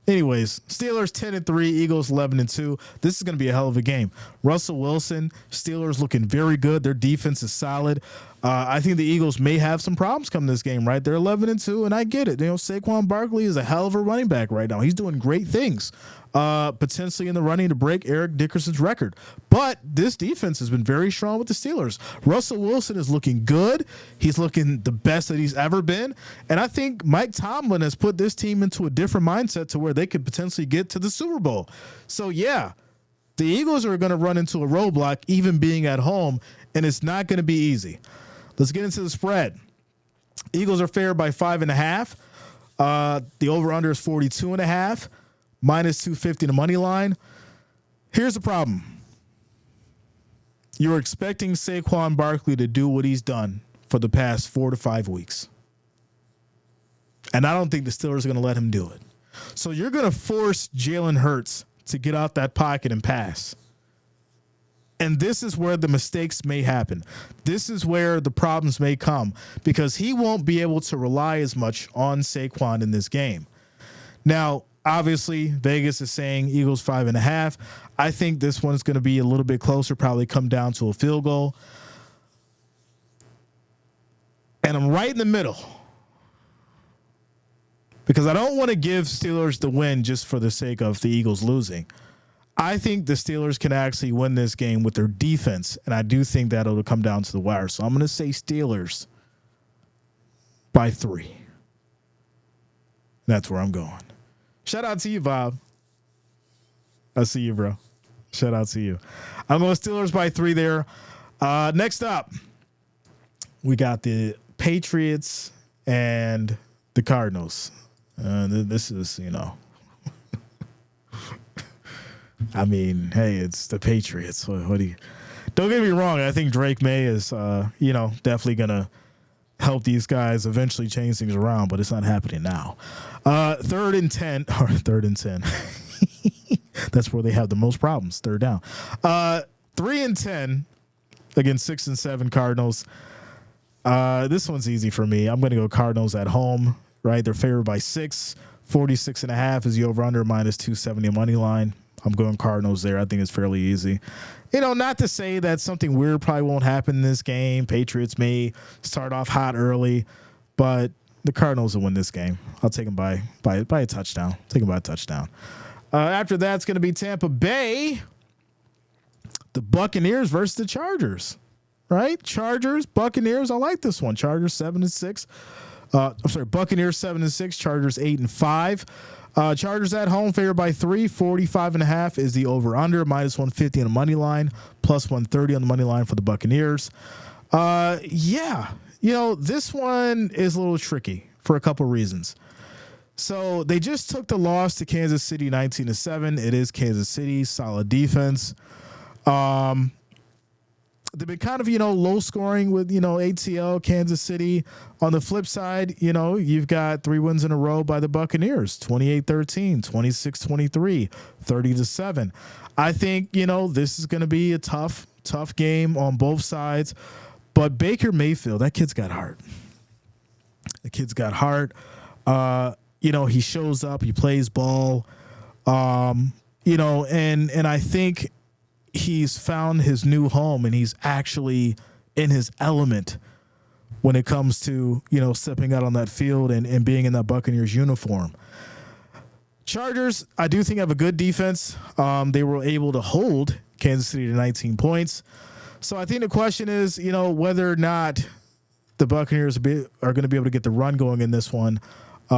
Anyways, Steelers 10-3, Eagles 11-2. This is going to be a hell of a game. Russell Wilson, Steelers looking very good. Their defense is solid. I think the Eagles may have some problems coming this game, right? They're 11-2, and I get it. Saquon Barkley is a hell of a running back right now. He's doing great things, potentially in the running to break Eric Dickerson's record. But this defense has been very strong with the Steelers. Russell Wilson is looking good. He's looking the best that he's ever been. And I think Mike Tomlin has put this team into a different mindset to where they could potentially get to the Super Bowl. So, yeah, the Eagles are going to run into a roadblock even being at home, and it's not going to be easy. Let's get into the spread. Eagles are favored by 5.5. The over-under is 42.5. Minus 250 the money line. Here's the problem. You're expecting Saquon Barkley to do what he's done for the past 4 to 5 weeks. And I don't think the Steelers are going to let him do it. So you're going to force Jalen Hurts to get out that pocket and pass. And this is where the mistakes may happen. This is where the problems may come because he won't be able to rely as much on Saquon in this game. Now, obviously, Vegas is saying Eagles 5.5. I think this one is going to be a little bit closer, probably come down to a field goal. And I'm right in the middle because I don't want to give Steelers the win just for the sake of the Eagles losing. I think the Steelers can actually win this game with their defense, and I do think that it'll come down to the wire. So I'm going to say Steelers by 3. That's where I'm going. Shout out to you, Bob. I see you, bro. Shout out to you. I'm going Steelers by 3 there. Next up, we got the Patriots and the Cardinals. This is, I mean, hey, it's the Patriots. What do you? Don't get me wrong. I think Drake May is, definitely gonna help these guys eventually change things around, but it's not happening now. 3rd and 10. That's where they have the most problems. 3rd down. 3 and 10 against 6 and 7 Cardinals. This one's easy for me. I'm gonna go Cardinals at home. Right, they're favored by 6. 46.5 is the over/under minus 270 money line. I'm going Cardinals there. I think it's fairly easy. Not to say that something weird probably won't happen in this game. Patriots may start off hot early, but the Cardinals will win this game. I'll take them by a touchdown. Take them by a touchdown. After that, it's going to be Tampa Bay, the Buccaneers versus the Chargers. Right? Chargers, Buccaneers. I like this one. Chargers 7-6. Buccaneers 7-6. Chargers 8-5. Chargers at home favored by 3. 45.5 is the over/under. Minus 150 on the money line. Plus 130 on the money line for the Buccaneers. This one is a little tricky for a couple reasons. So they just took the loss to Kansas City 19-7. It is Kansas City, solid defense. They've been kind of, low scoring with, ATL, Kansas City. On the flip side, you've got 3 wins in a row by the Buccaneers, 28-13, 26-23, 30-7. I think, this is going to be a tough game on both sides. But Baker Mayfield, that kid's got heart. The kid's got heart. He shows up, he plays ball, and I think he's found his new home and he's actually in his element when it comes to, stepping out on that field and being in that Buccaneers uniform. Chargers, I do think have a good defense. They were able to hold Kansas City to 19 points. So I think the question is, whether or not the Buccaneers are going to be able to get the run going in this one.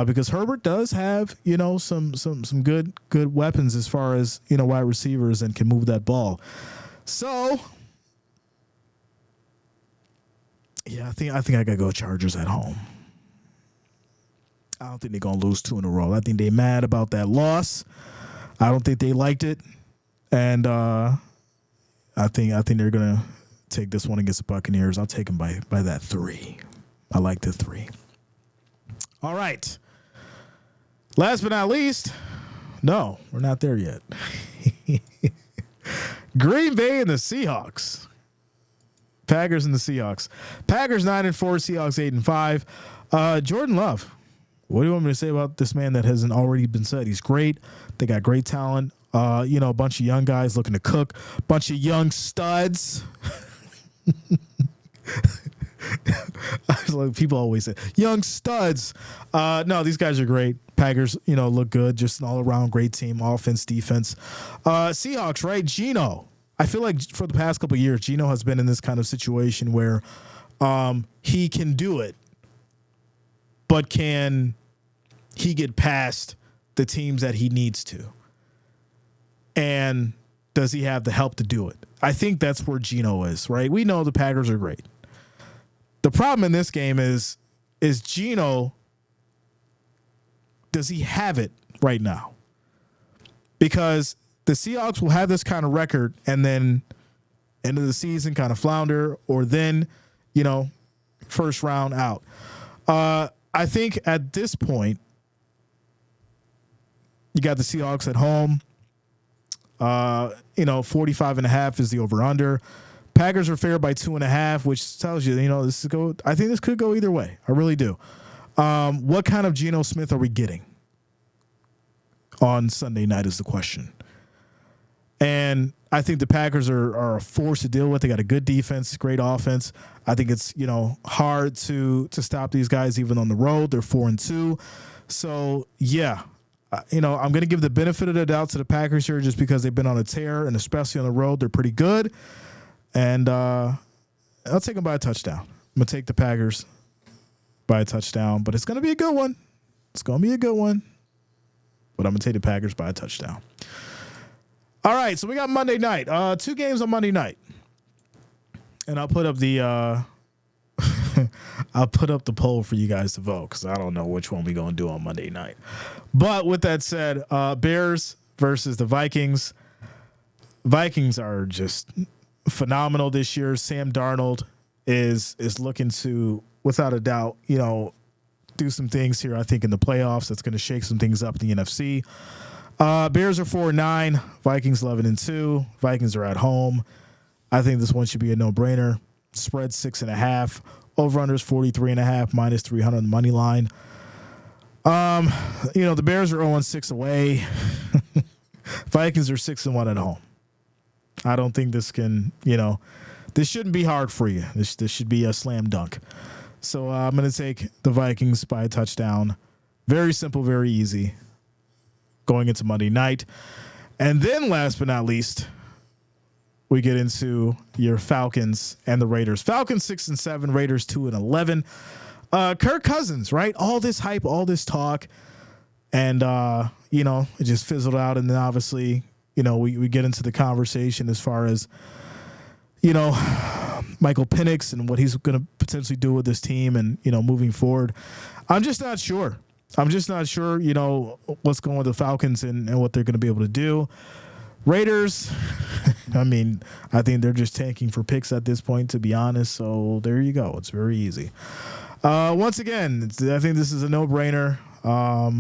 Because Herbert does have, some good weapons as far as, wide receivers and can move that ball. So, yeah, I think I gotta go Chargers at home. I don't think they're gonna lose 2 in a row. I think they're mad about that loss. I don't think they liked it, and I think they're gonna take this one against the Buccaneers. I'll take them by that 3. I like the 3. All right. Last but not least, no, we're not there yet. Green Bay and the Seahawks. Packers and the Seahawks. Packers 9-4, Seahawks 8-5. Jordan Love. What do you want me to say about this man that hasn't already been said? He's great. They got great talent. A bunch of young guys looking to cook. Bunch of young studs. Like people always say, young studs. No, these guys are great. Packers, look good. Just an all-around great team, offense, defense. Seahawks, right? Geno. I feel like for the past couple of years, Geno has been in this kind of situation where he can do it, but can he get past the teams that he needs to? And does he have the help to do it? I think that's where Geno is, right? We know the Packers are great. The problem in this game is Geno, does he have it right now? Because the Seahawks will have this kind of record and then end of the season kind of flounder, or then, first round out. I think at this point, you got the Seahawks at home. 45.5 is the over-under. Packers are favored by 2.5, which tells you, I think this could go either way. I really do. What kind of Geno Smith are we getting on Sunday night is the question. And I think the Packers are a force to deal with. They got a good defense, great offense. I think it's, hard to stop these guys even on the road. They're 4-2. So, yeah. I'm going to give the benefit of the doubt to the Packers here just because they've been on a tear, and especially on the road, they're pretty good. And I'll take them by a touchdown. I'm going to take the Packers by a touchdown, but it's going to be a good one. It's going to be a good one. But I'm going to take the Packers by a touchdown. All right, so we got Monday night. 2 games on Monday night. And I'll put up the poll for you guys to vote because I don't know which one we're going to do on Monday night. But with that said, Bears versus the Vikings. Vikings are just phenomenal this year. Sam Darnold is looking to, without a doubt, do some things here, I think, in the playoffs. That's going to shake some things up in the NFC. Bears are 4-9. Vikings 11-2. Vikings are at home. I think this one should be a no-brainer. Spread 6.5. Over-under is 43.5, minus 300 on the money line. The Bears are 0-6 away. Vikings are 6-1 at home. I don't think this can, this shouldn't be hard for you. This should be a slam dunk. So I'm going to take the Vikings by a touchdown. Very simple, very easy. Going into Monday night. And then last but not least, we get into your Falcons and the Raiders. Falcons 6-7, Raiders 2-11. Kirk Cousins, right? All this hype, all this talk, and it just fizzled out. And then obviously, we get into the conversation as far as Michael Penix and what he's going to potentially do with this team, and moving forward. I'm just not sure. What's going with the Falcons and what they're going to be able to do. Raiders, I think they're just tanking for picks at this point, to be honest. So there you go. It's very easy. Once again, I think this is a no-brainer. I'll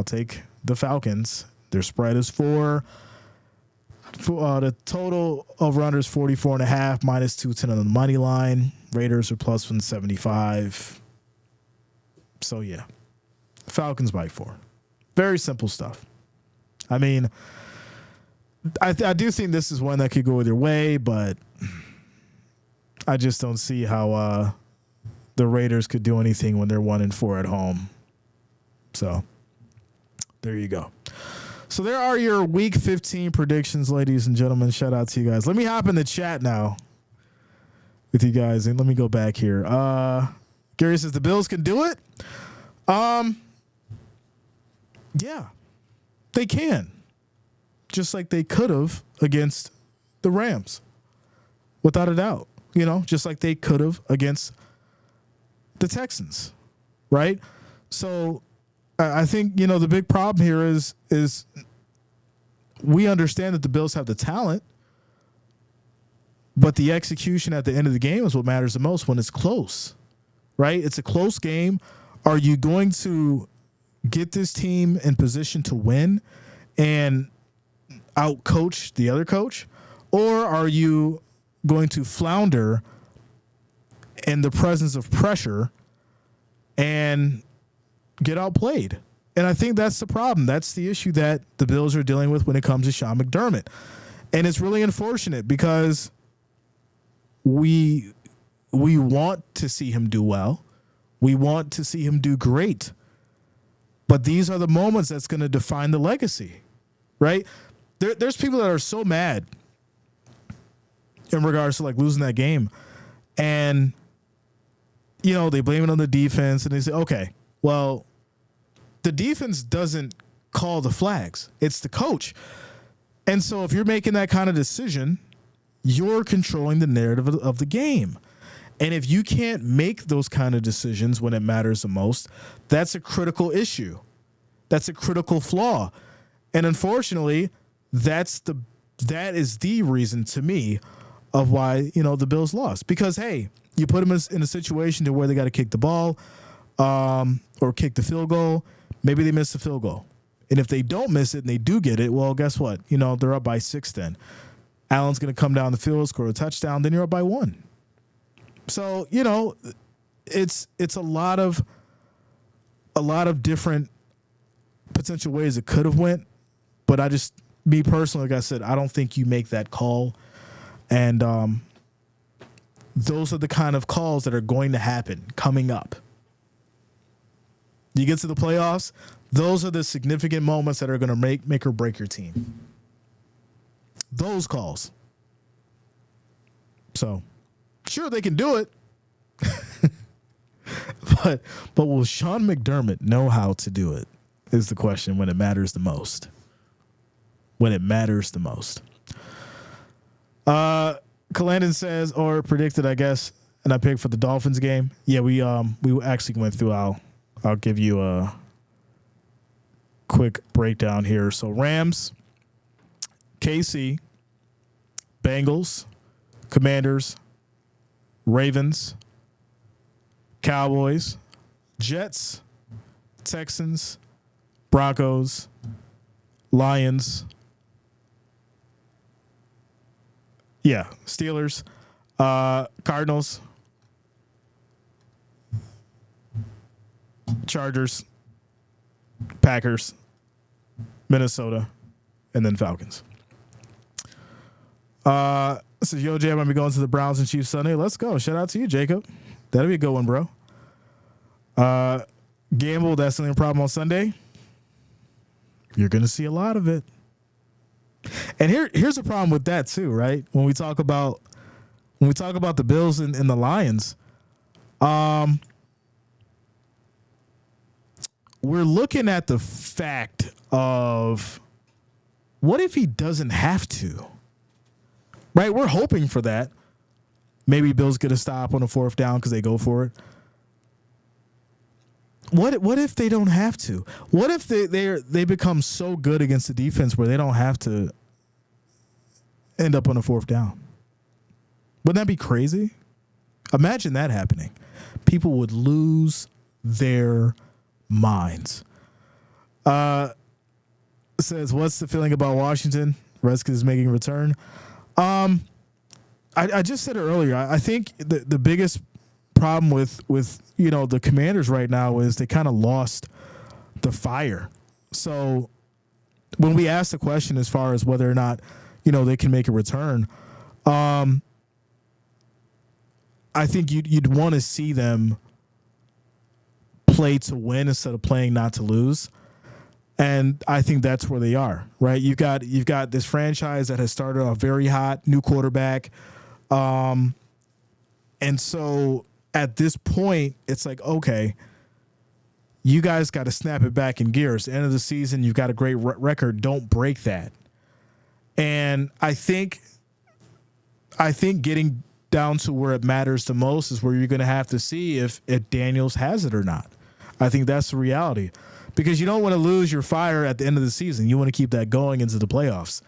take the Falcons. Their spread is 4. The total over-under is 44.5, minus 210 on the money line. Raiders are plus 175. So, yeah. Falcons by 4. Very simple stuff. I do think this is one that could go either way, but I just don't see how the Raiders could do anything when they're 1-4 at home. So there you go. So there are your Week 15 predictions, ladies and gentlemen. Shout out to you guys. Let me hop in the chat now with you guys, and let me go back here. Gary says the Bills can do it. Yeah, they can. Just like they could have against the Rams, without a doubt. Just like they could have against the Texans, right? So I think, the big problem here is we understand that the Bills have the talent, but the execution at the end of the game is what matters the most when it's close, right? It's a close game. Are you going to get this team in position to win and out-coach the other coach, or are you going to flounder in the presence of pressure and get outplayed? And I think that's the problem. That's the issue that the Bills are dealing with when it comes to Sean McDermott. And it's really unfortunate because we we want to see him do well. We want to see him do great. But these are the moments that's going to define the legacy, right? There's people that are so mad in regards to like losing that game. And, you know, they blame it on the defense and they say, okay, well, the defense doesn't call the flags. It's the coach. And so if you're making that kind of decision, you're controlling the narrative of the game. And if you can't make those kind of decisions when it matters the most, that's a critical issue. That's a critical flaw. And unfortunately, that is the reason to me of why, you know, the Bills lost. Because, hey, you put them in a situation to where they got to kick the ball or kick the field goal. Maybe they miss the field goal. And if they don't miss it and they do get it, well, guess what? You know, they're up by 6 then. Allen's going to come down the field, score a touchdown, then you're up by 1. So, you know, it's a lot of different potential ways it could have went, but me personally, like I said, I don't think you make that call. And those are the kind of calls that are going to happen coming up. You get to the playoffs, those are the significant moments that are going to make or break your team. Those calls. So, sure, they can do it. but will Sean McDermott know how to do it is the question when it matters the most. When it matters the most. Calandon says, or predicted, I guess, and I picked for the Dolphins game. Yeah, we actually went through. I'll give you a quick breakdown here. So Rams, KC, Bengals, Commanders, Ravens, Cowboys, Jets, Texans, Broncos, Lions, Steelers, Cardinals, Chargers, Packers, Minnesota, and then Falcons. This is Yo Jay. I'm going to be going to the Browns and Chiefs Sunday. Let's go. Shout out to you, Jacob. That'll be a good one, bro. Gamble, that's the only problem on Sunday. You're going to see a lot of it. And here's the problem with that too, right? When we talk about the Bills and the Lions, we're looking at the fact of what if he doesn't have to, right? We're hoping for that. Maybe Bills get a stop on a 4th down because they go for it. What if they don't have to? What if they become so good against the defense where they don't have to end up on a 4th down? Wouldn't that be crazy? Imagine that happening. People would lose their minds. Says, what's the feeling about Washington? Redskins making a return. I just said it earlier. I think the biggest problem with you know the Commanders right now is they kind of lost the fire. So when we ask the question as far as whether or not you know they can make a return, I think you'd want to see them play to win instead of playing not to lose. And I think that's where they are, right? You've got this franchise that has started off very hot, new quarterback. And so at this point, it's like, okay, you guys got to snap it back in gear. It's the end of the season. You've got a great record. Don't break that. And I think getting down to where it matters the most is where you're going to have to see if Daniels has it or not. I think that's the reality. Because you don't want to lose your fire at the end of the season. You want to keep that going into the playoffs.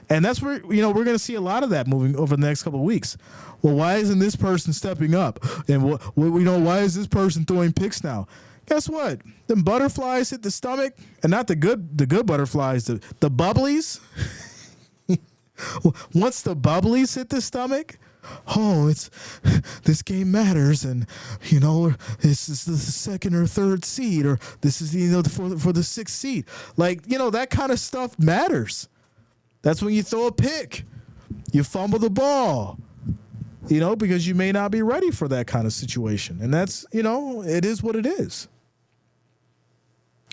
And that's where, you know, we're going to see a lot of that moving over the next couple of weeks. Well, why isn't this person stepping up? And why is this person throwing picks now? Guess what? Them butterflies hit the stomach, and not the good butterflies, the bubblies. Once the bubblies hit the stomach, this game matters, and you know this is the 2nd or 3rd seed, or this is for the 6th seed. Like, you know, that kind of stuff matters. That's when you throw a pick, you fumble the ball, because you may not be ready for that kind of situation. And that's, it is what it is.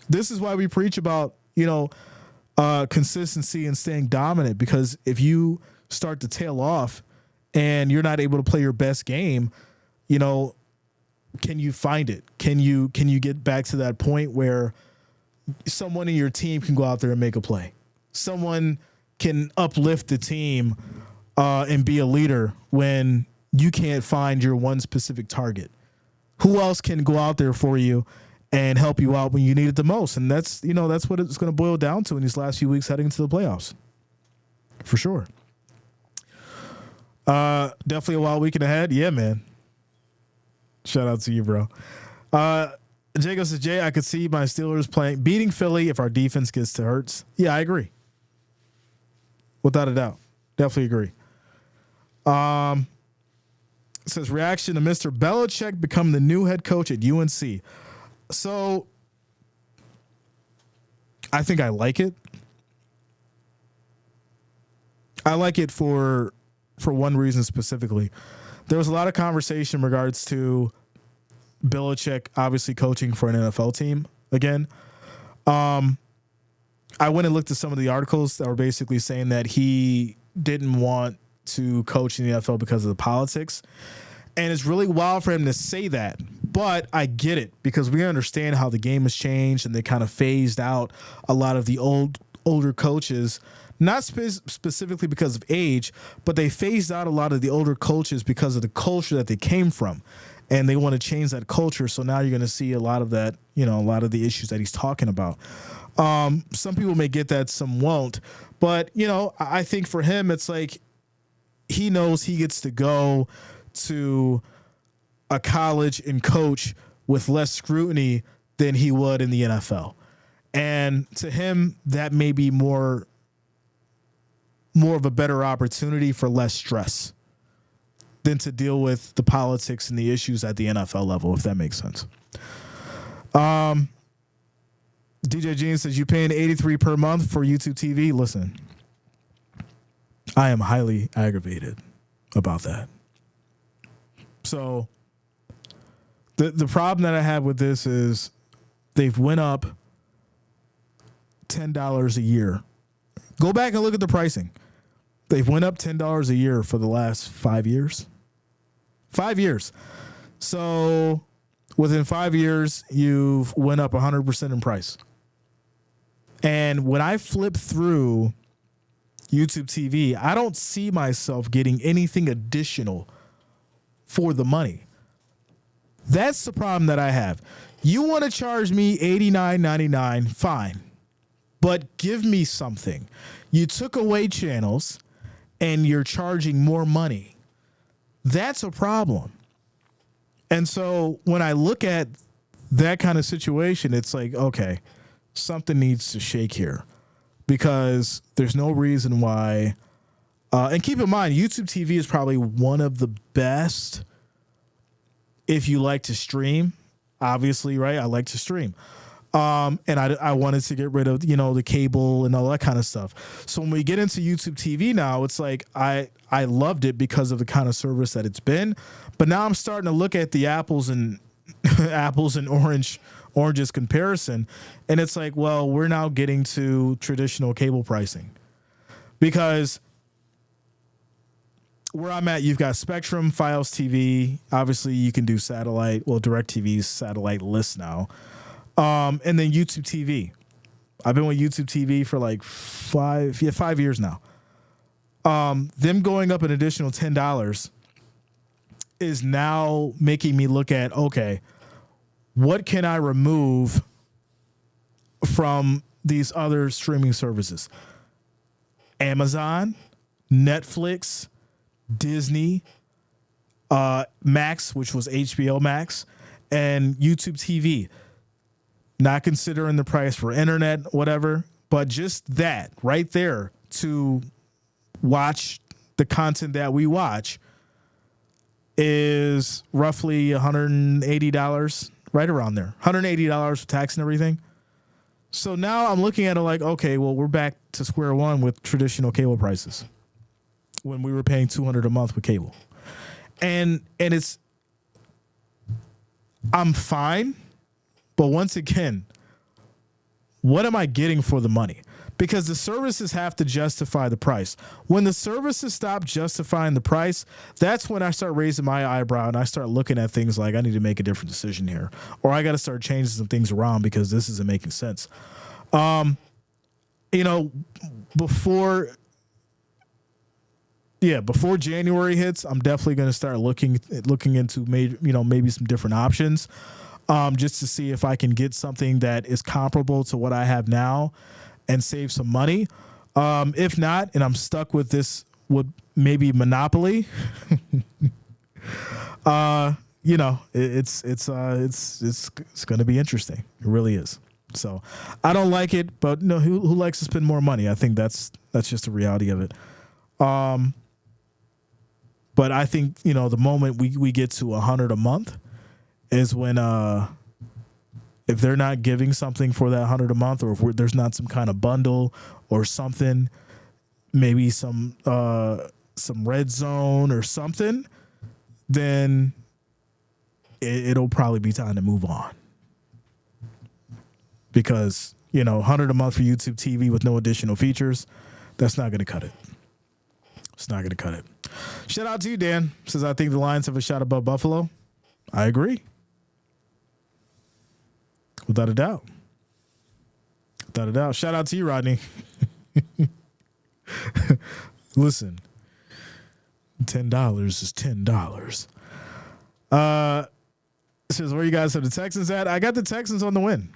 This is why we preach about, consistency and staying dominant, because if you start to tail off and you're not able to play your best game, can you find it? Can you get back to that point where someone in your team can go out there and make a play? Someone can uplift the team and be a leader when you can't find your one specific target. Who else can go out there for you and help you out when you need it the most? And that's what it's going to boil down to in these last few weeks heading into the playoffs. For sure. Definitely a wild weekend ahead. Yeah, man. Shout out to you, bro. Jacob says, Jay, I could see my Steelers beating Philly if our defense gets to Hurts. Yeah, I agree. Without a doubt. Definitely agree. It says, reaction to Mr. Belichick become the new head coach at UNC. So I think I like it. I like it for one reason specifically. There was a lot of conversation in regards to Belichick obviously coaching for an NFL team again. I went and looked at some of the articles that were basically saying that he didn't want to coach in the NFL because of the politics. And it's really wild for him to say that. But I get it, because we understand how the game has changed and they kind of phased out a lot of the older coaches, not specifically because of age, but they phased out a lot of the older coaches because of the culture that they came from. And they want to change that culture. So now you're going to see a lot of that, a lot of the issues that he's talking about. Some people may get that, some won't. But, I think for him, it's like he knows he gets to go to a college and coach with less scrutiny than he would in the NFL. And to him, that may be more of a better opportunity for less stress than to deal with the politics and the issues at the NFL level, if that makes sense. DJ Jean says, you paying $83 per month for YouTube TV? Listen, I am highly aggravated about that. So the problem that I have with this is they've went up $10 a year. Go back and look at the pricing. They've went up $10 a year for the last 5 years. 5 years. So within 5 years, you've went up 100% in price. And when I flip through YouTube TV, I don't see myself getting anything additional for the money. That's the problem that I have. You want to charge me $89.99, fine. But give me something. You took away channels and you're charging more money. That's a problem. And so when I look at that kind of situation, it's like, okay, something needs to shake here, because there's no reason why. And keep in mind, YouTube TV is probably one of the best if you like to stream. Obviously, right? I like to stream. And I wanted to get rid of, the cable and all that kind of stuff. So when we get into YouTube TV now, it's like I loved it because of the kind of service that it's been. But now I'm starting to look at the apples and oranges comparison. And it's like, well, we're now getting to traditional cable pricing, because where I'm at, you've got Spectrum, Fios TV. Obviously, you can do satellite. Well, DirecTV's satellite list now. And then YouTube TV. I've been with YouTube TV for like 5 years now. Them going up an additional $10 is now making me look at, okay, what can I remove from these other streaming services? Amazon, Netflix, Disney, Max, which was HBO Max, and YouTube TV. Not considering the price for internet, whatever, but just that right there to watch the content that we watch is roughly $180, right around there. $180 for tax and everything. So now I'm looking at it like, okay, well, we're back to square one with traditional cable prices when we were paying $200 a month with cable. and I'm fine, but once again, what am I getting for the money? Because the services have to justify the price. When the services stop justifying the price, that's when I start raising my eyebrow and I start looking at things like I need to make a different decision here, or I got to start changing some things around because this isn't making sense. Before January hits, I'm definitely going to start looking into maybe some different options, just to see if I can get something that is comparable to what I have now and save some money. If not, and I'm stuck with this, with maybe Monopoly, it's going to be interesting. It really is. So I don't like it, but no, who likes to spend more money? I think that's just the reality of it. But I think, the moment we get to $100 a month is when, if they're not giving something for that $100 a month, or if there's not some kind of bundle or something, maybe some red zone or something, then it'll probably be time to move on. Because, $100 a month for YouTube TV with no additional features, that's not going to cut it. It's not going to cut it. Shout out to you, Dan. Says, I think the Lions have a shot above Buffalo. I agree. Without a doubt. Without a doubt. Shout out to you, Rodney. Listen, $10 is $10. Says, where you guys have the Texans at? I got the Texans on the win.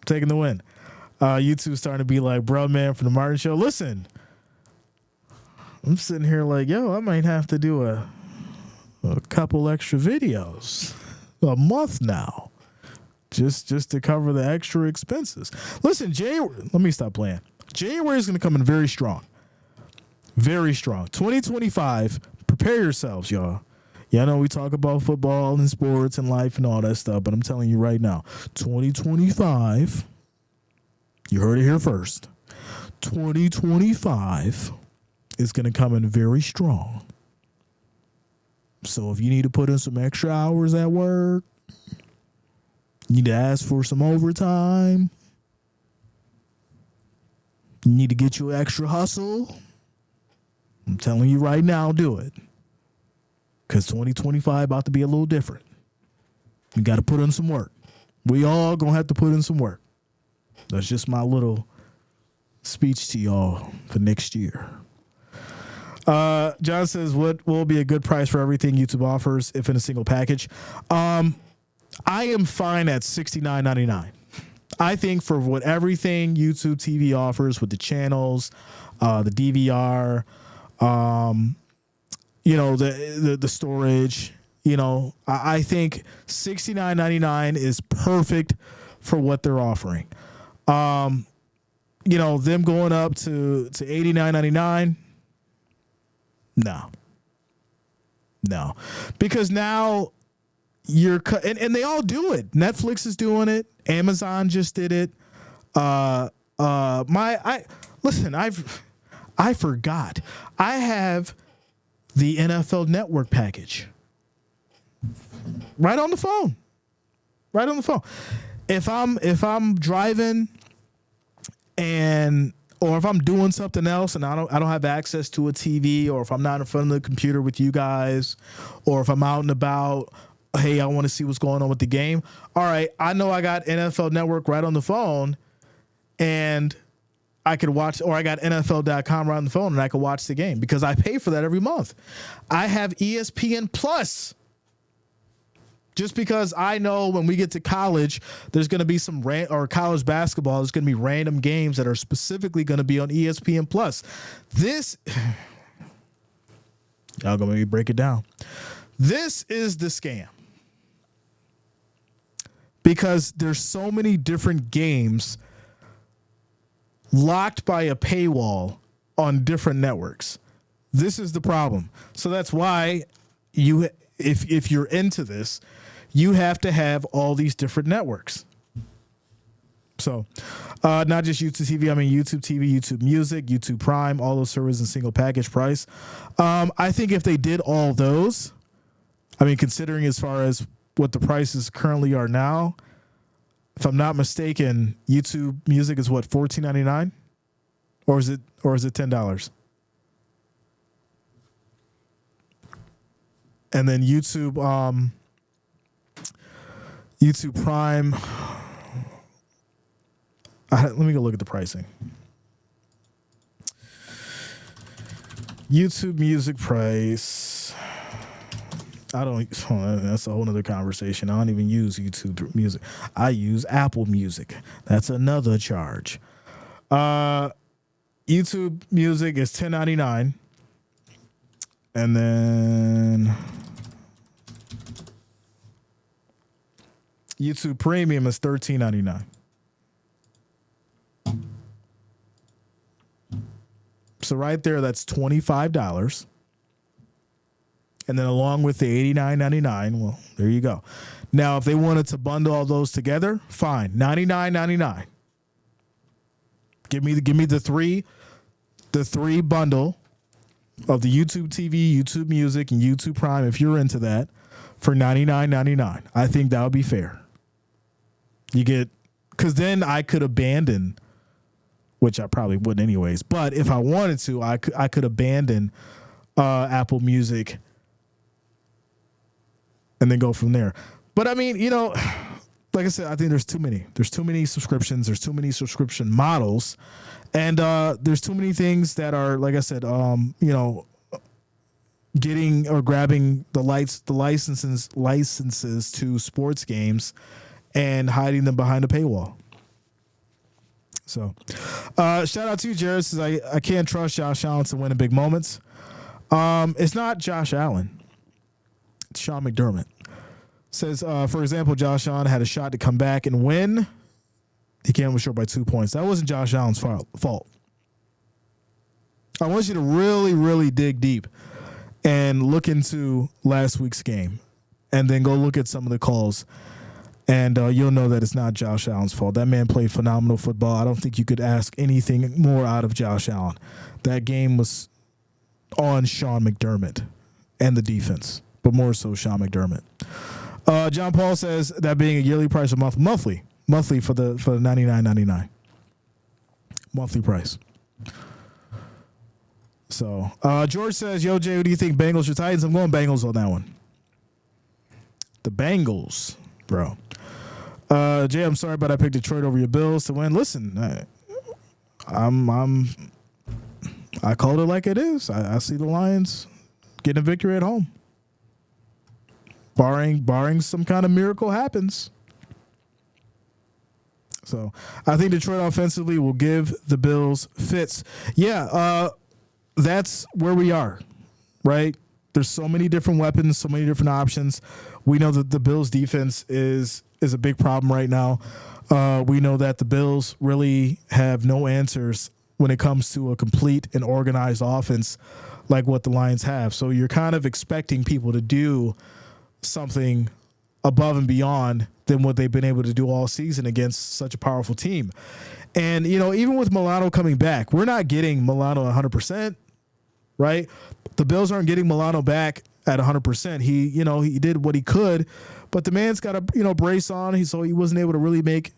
Taking the win. YouTube starting to be like, bro, man, from the Martin Show. Listen, I'm sitting here like, yo, I might have to do a couple extra videos a month now, just to cover the extra expenses. Listen, let me stop playing. January is going to come in very strong. Very strong. 2025, prepare yourselves, y'all. Yeah, I know we talk about football and sports and life and all that stuff, but I'm telling you right now, 2025, you heard it here first. 2025 is going to come in very strong. So if you need to put in some extra hours at work, you need to ask for some overtime, you need to get your extra hustle, I'm telling you right now, do it. Because 2025 about to be a little different. You got to put in some work. We all going to have to put in some work. That's just my little speech to y'all for next year. John says, what will be a good price for everything YouTube offers if in a single package? I am fine at $69.99. I think for what everything YouTube TV offers with the channels, the DVR, the storage, I think $69.99 is perfect for what they're offering. Them going up to $89.99. No, because now you're and they all do it. Netflix is doing it. Amazon just did it. I forgot. I have the NFL Network package right on the phone. If I'm driving or if I'm doing something else and I don't have access to a TV, or if I'm not in front of the computer with you guys, or if I'm out and about, hey, I want to see what's going on with the game. All right, I know I got NFL Network right on the phone, and I could watch, or I got NFL.com right on the phone, and I could watch the game because I pay for that every month. I have ESPN Plus. Just because I know when we get to college, there's going to be some or college basketball, there's going to be random games that are specifically going to be on ESPN Plus. Y'all going to make me break it down. This is the scam. Because there's so many different games locked by a paywall on different networks. This is the problem. So that's why if you're into this, you have to have all these different networks. So not just YouTube TV, I mean YouTube TV, YouTube Music, YouTube Prime, all those servers in single package price. I think if they did all those, I mean, considering as far as what the prices currently are now, if I'm not mistaken, YouTube Music is what, $14.99, or is it $10? And then YouTube Prime. Let me go look at the pricing. YouTube Music price. That's a whole nother conversation. I don't even use YouTube Music. I use Apple Music. That's another charge. YouTube Music is $10.99. And then YouTube Premium is $13.99. So right there, that's $25. And then along with the $89.99, well, there you go. Now, if they wanted to bundle all those together, fine. $99.99. Give me the three bundle of the YouTube TV, YouTube Music, and YouTube Prime, if you're into that, for $99.99. I think that would be fair. Because then I could abandon, which I probably wouldn't anyways, but if I wanted to, I could abandon Apple Music and then go from there. But I mean, like I said, I think there's too many. There's too many subscriptions. There's too many subscription models. And there's too many things that are, like I said, getting or grabbing the licenses to sports games and hiding them behind a paywall. So, shout out to you, Jared. Says I can't trust Josh Allen to win in big moments. It's not Josh Allen. It's Sean McDermott. Says, for example, Josh Allen had a shot to come back and win. He came up short by 2 points. That wasn't Josh Allen's fault. I want you to really, really dig deep and look into last week's game and then go look at some of the calls. And you'll know that it's not Josh Allen's fault. That man played phenomenal football. I don't think you could ask anything more out of Josh Allen. That game was on Sean McDermott and the defense, but more so Sean McDermott. John Paul says that being a yearly price of monthly for the $99.99 monthly price. So George says, "Yo Jay, who do you think, Bengals or Titans?" I'm going Bengals on that one. The Bengals, bro. Jay, I'm sorry, but I picked Detroit over your Bills to win. Listen, I called it like it is. I see the Lions getting a victory at home. Barring some kind of miracle happens. So I think Detroit offensively will give the Bills fits. Yeah, that's where we are, right? There's so many different weapons, so many different options. We know that the Bills defense is a big problem right now. We know that the Bills really have no answers when it comes to a complete and organized offense like what the Lions have. So you're kind of expecting people to do something above and beyond than what they've been able to do all season against such a powerful team. And, even with Milano coming back, we're not getting Milano 100%, right? The Bills aren't getting Milano back at 100%. He did what he could, but the man's got to, brace on. So he wasn't able to really make,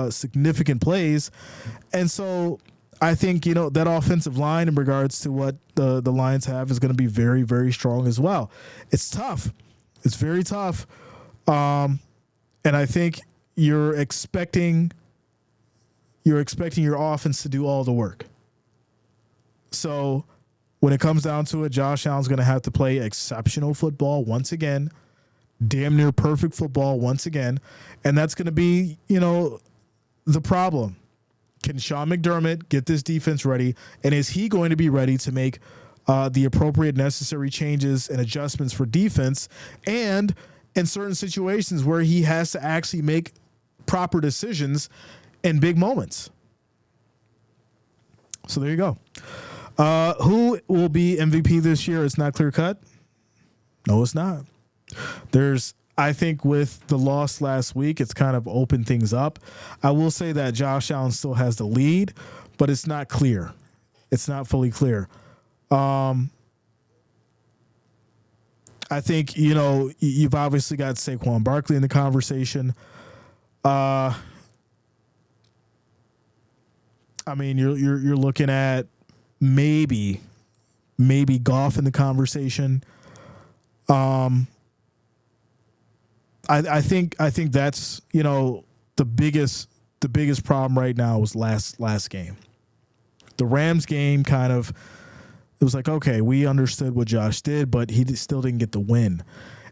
significant plays. And so I think, that offensive line in regards to what the Lions have is going to be very, very strong as well. It's tough. It's very tough. And I think you're expecting your offense to do all the work. So when it comes down to it, Josh Allen's going to have to play exceptional football once again, damn near perfect football once again. And that's going to be, the problem. Can Sean McDermott get this defense ready? And is he going to be ready to make the appropriate necessary changes and adjustments for defense, and in certain situations where he has to actually make proper decisions in big moments? So there you go. Who will be MVP this year? It's not clear cut. No, it's not. I think with the loss last week, it's kind of opened things up. I will say that Josh Allen still has the lead, but it's not clear. It's not fully clear. I think, you've obviously got Saquon Barkley in the conversation. I mean, you're looking at maybe Goff in the conversation. I think that's, the biggest problem right now was last game. The Rams game it was like, okay, we understood what Josh did, but he still didn't get the win.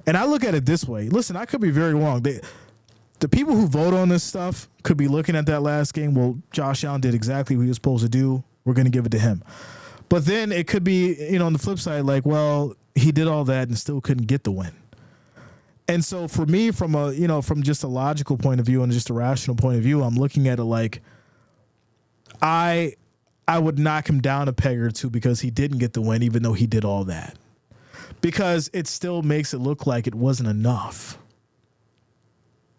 And I look at it this way. Listen, I could be very wrong. The people who vote on this stuff could be looking at that last game. Well, Josh Allen did exactly what he was supposed to do. We're going to give it to him. But then it could be, on the flip side, like, well, he did all that and still couldn't get the win. And so for me, from just a logical point of view and just a rational point of view, I'm looking at it like I would knock him down a peg or two because he didn't get the win, even though he did all that. Because it still makes it look like it wasn't enough.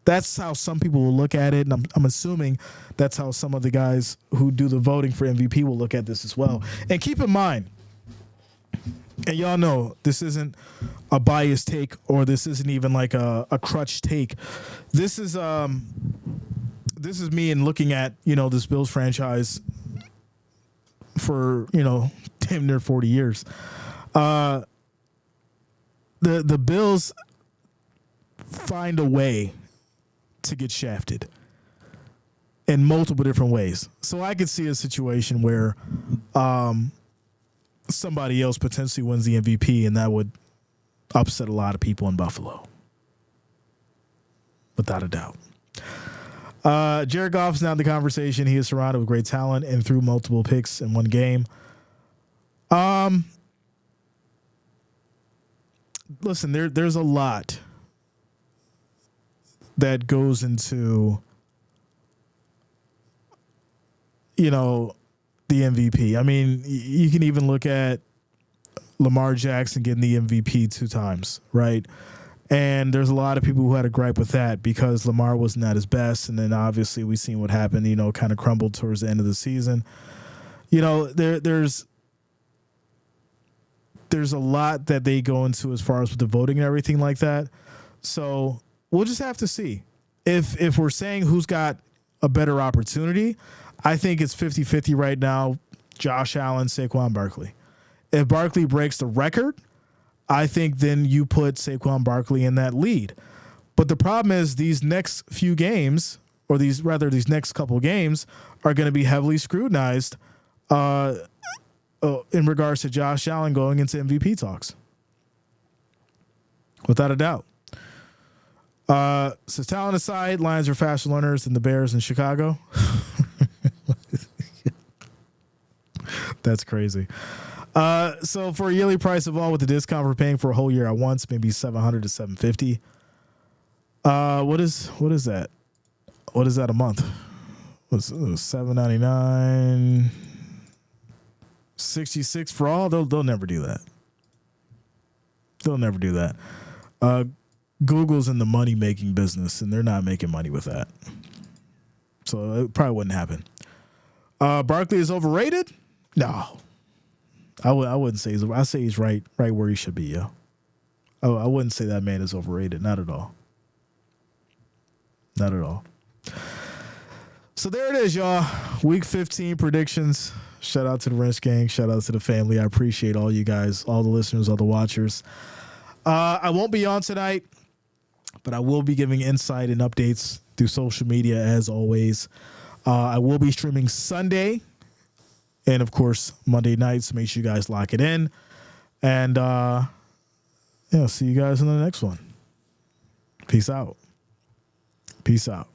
That's how some people will look at it, and I'm assuming that's how some of the guys who do the voting for MVP will look at this as well. And keep in mind, and y'all know this isn't a biased take, or this isn't even like a crutch take. This is me in looking at this Bills franchise for damn near 40 years. The Bills find a way to get shafted in multiple different ways. So I could see a situation where somebody else potentially wins the MVP, and that would upset a lot of people in Buffalo. Without a doubt. Jared Goff's now in the conversation. He is surrounded with great talent and threw multiple picks in one game. Listen, there's a lot that goes into, the MVP. I mean, you can even look at Lamar Jackson getting the MVP 2 times, right? And there's a lot of people who had a gripe with that because Lamar wasn't at his best. And then obviously we've seen what happened, kind of crumbled towards the end of the season. There's a lot that they go into as far as with the voting and everything like that. So we'll just have to see. If we're saying who's got a better opportunity, I think it's 50-50 right now, Josh Allen, Saquon Barkley. If Barkley breaks the record, I think then you put Saquon Barkley in that lead. But the problem is these next few games, or these next couple games, are going to be heavily scrutinized in regards to Josh Allen going into MVP talks. Without a doubt. So talent aside, Lions are faster learners than the Bears in Chicago. That's crazy. So for a yearly price of all with the discount, we're paying for a whole year at once, maybe $700 to $750. What is that? What is that a month? What's $7.99, $66 for all? They'll never do that. They'll never do that. Google's in the money making business, and they're not making money with that. So it probably wouldn't happen. Barkley is overrated? No. I wouldn't say I say he's right where he should be, yo. I wouldn't say that man is overrated. Not at all. Not at all. So there it is, y'all. Week 15 predictions. Shout out to the Wrench Gang. Shout out to the family. I appreciate all you guys, all the listeners, all the watchers. I won't be on tonight, but I will be giving insight and updates through social media as always. I will be streaming Sunday and, of course, Monday nights. Make sure you guys lock it in. And, see you guys in the next one. Peace out. Peace out.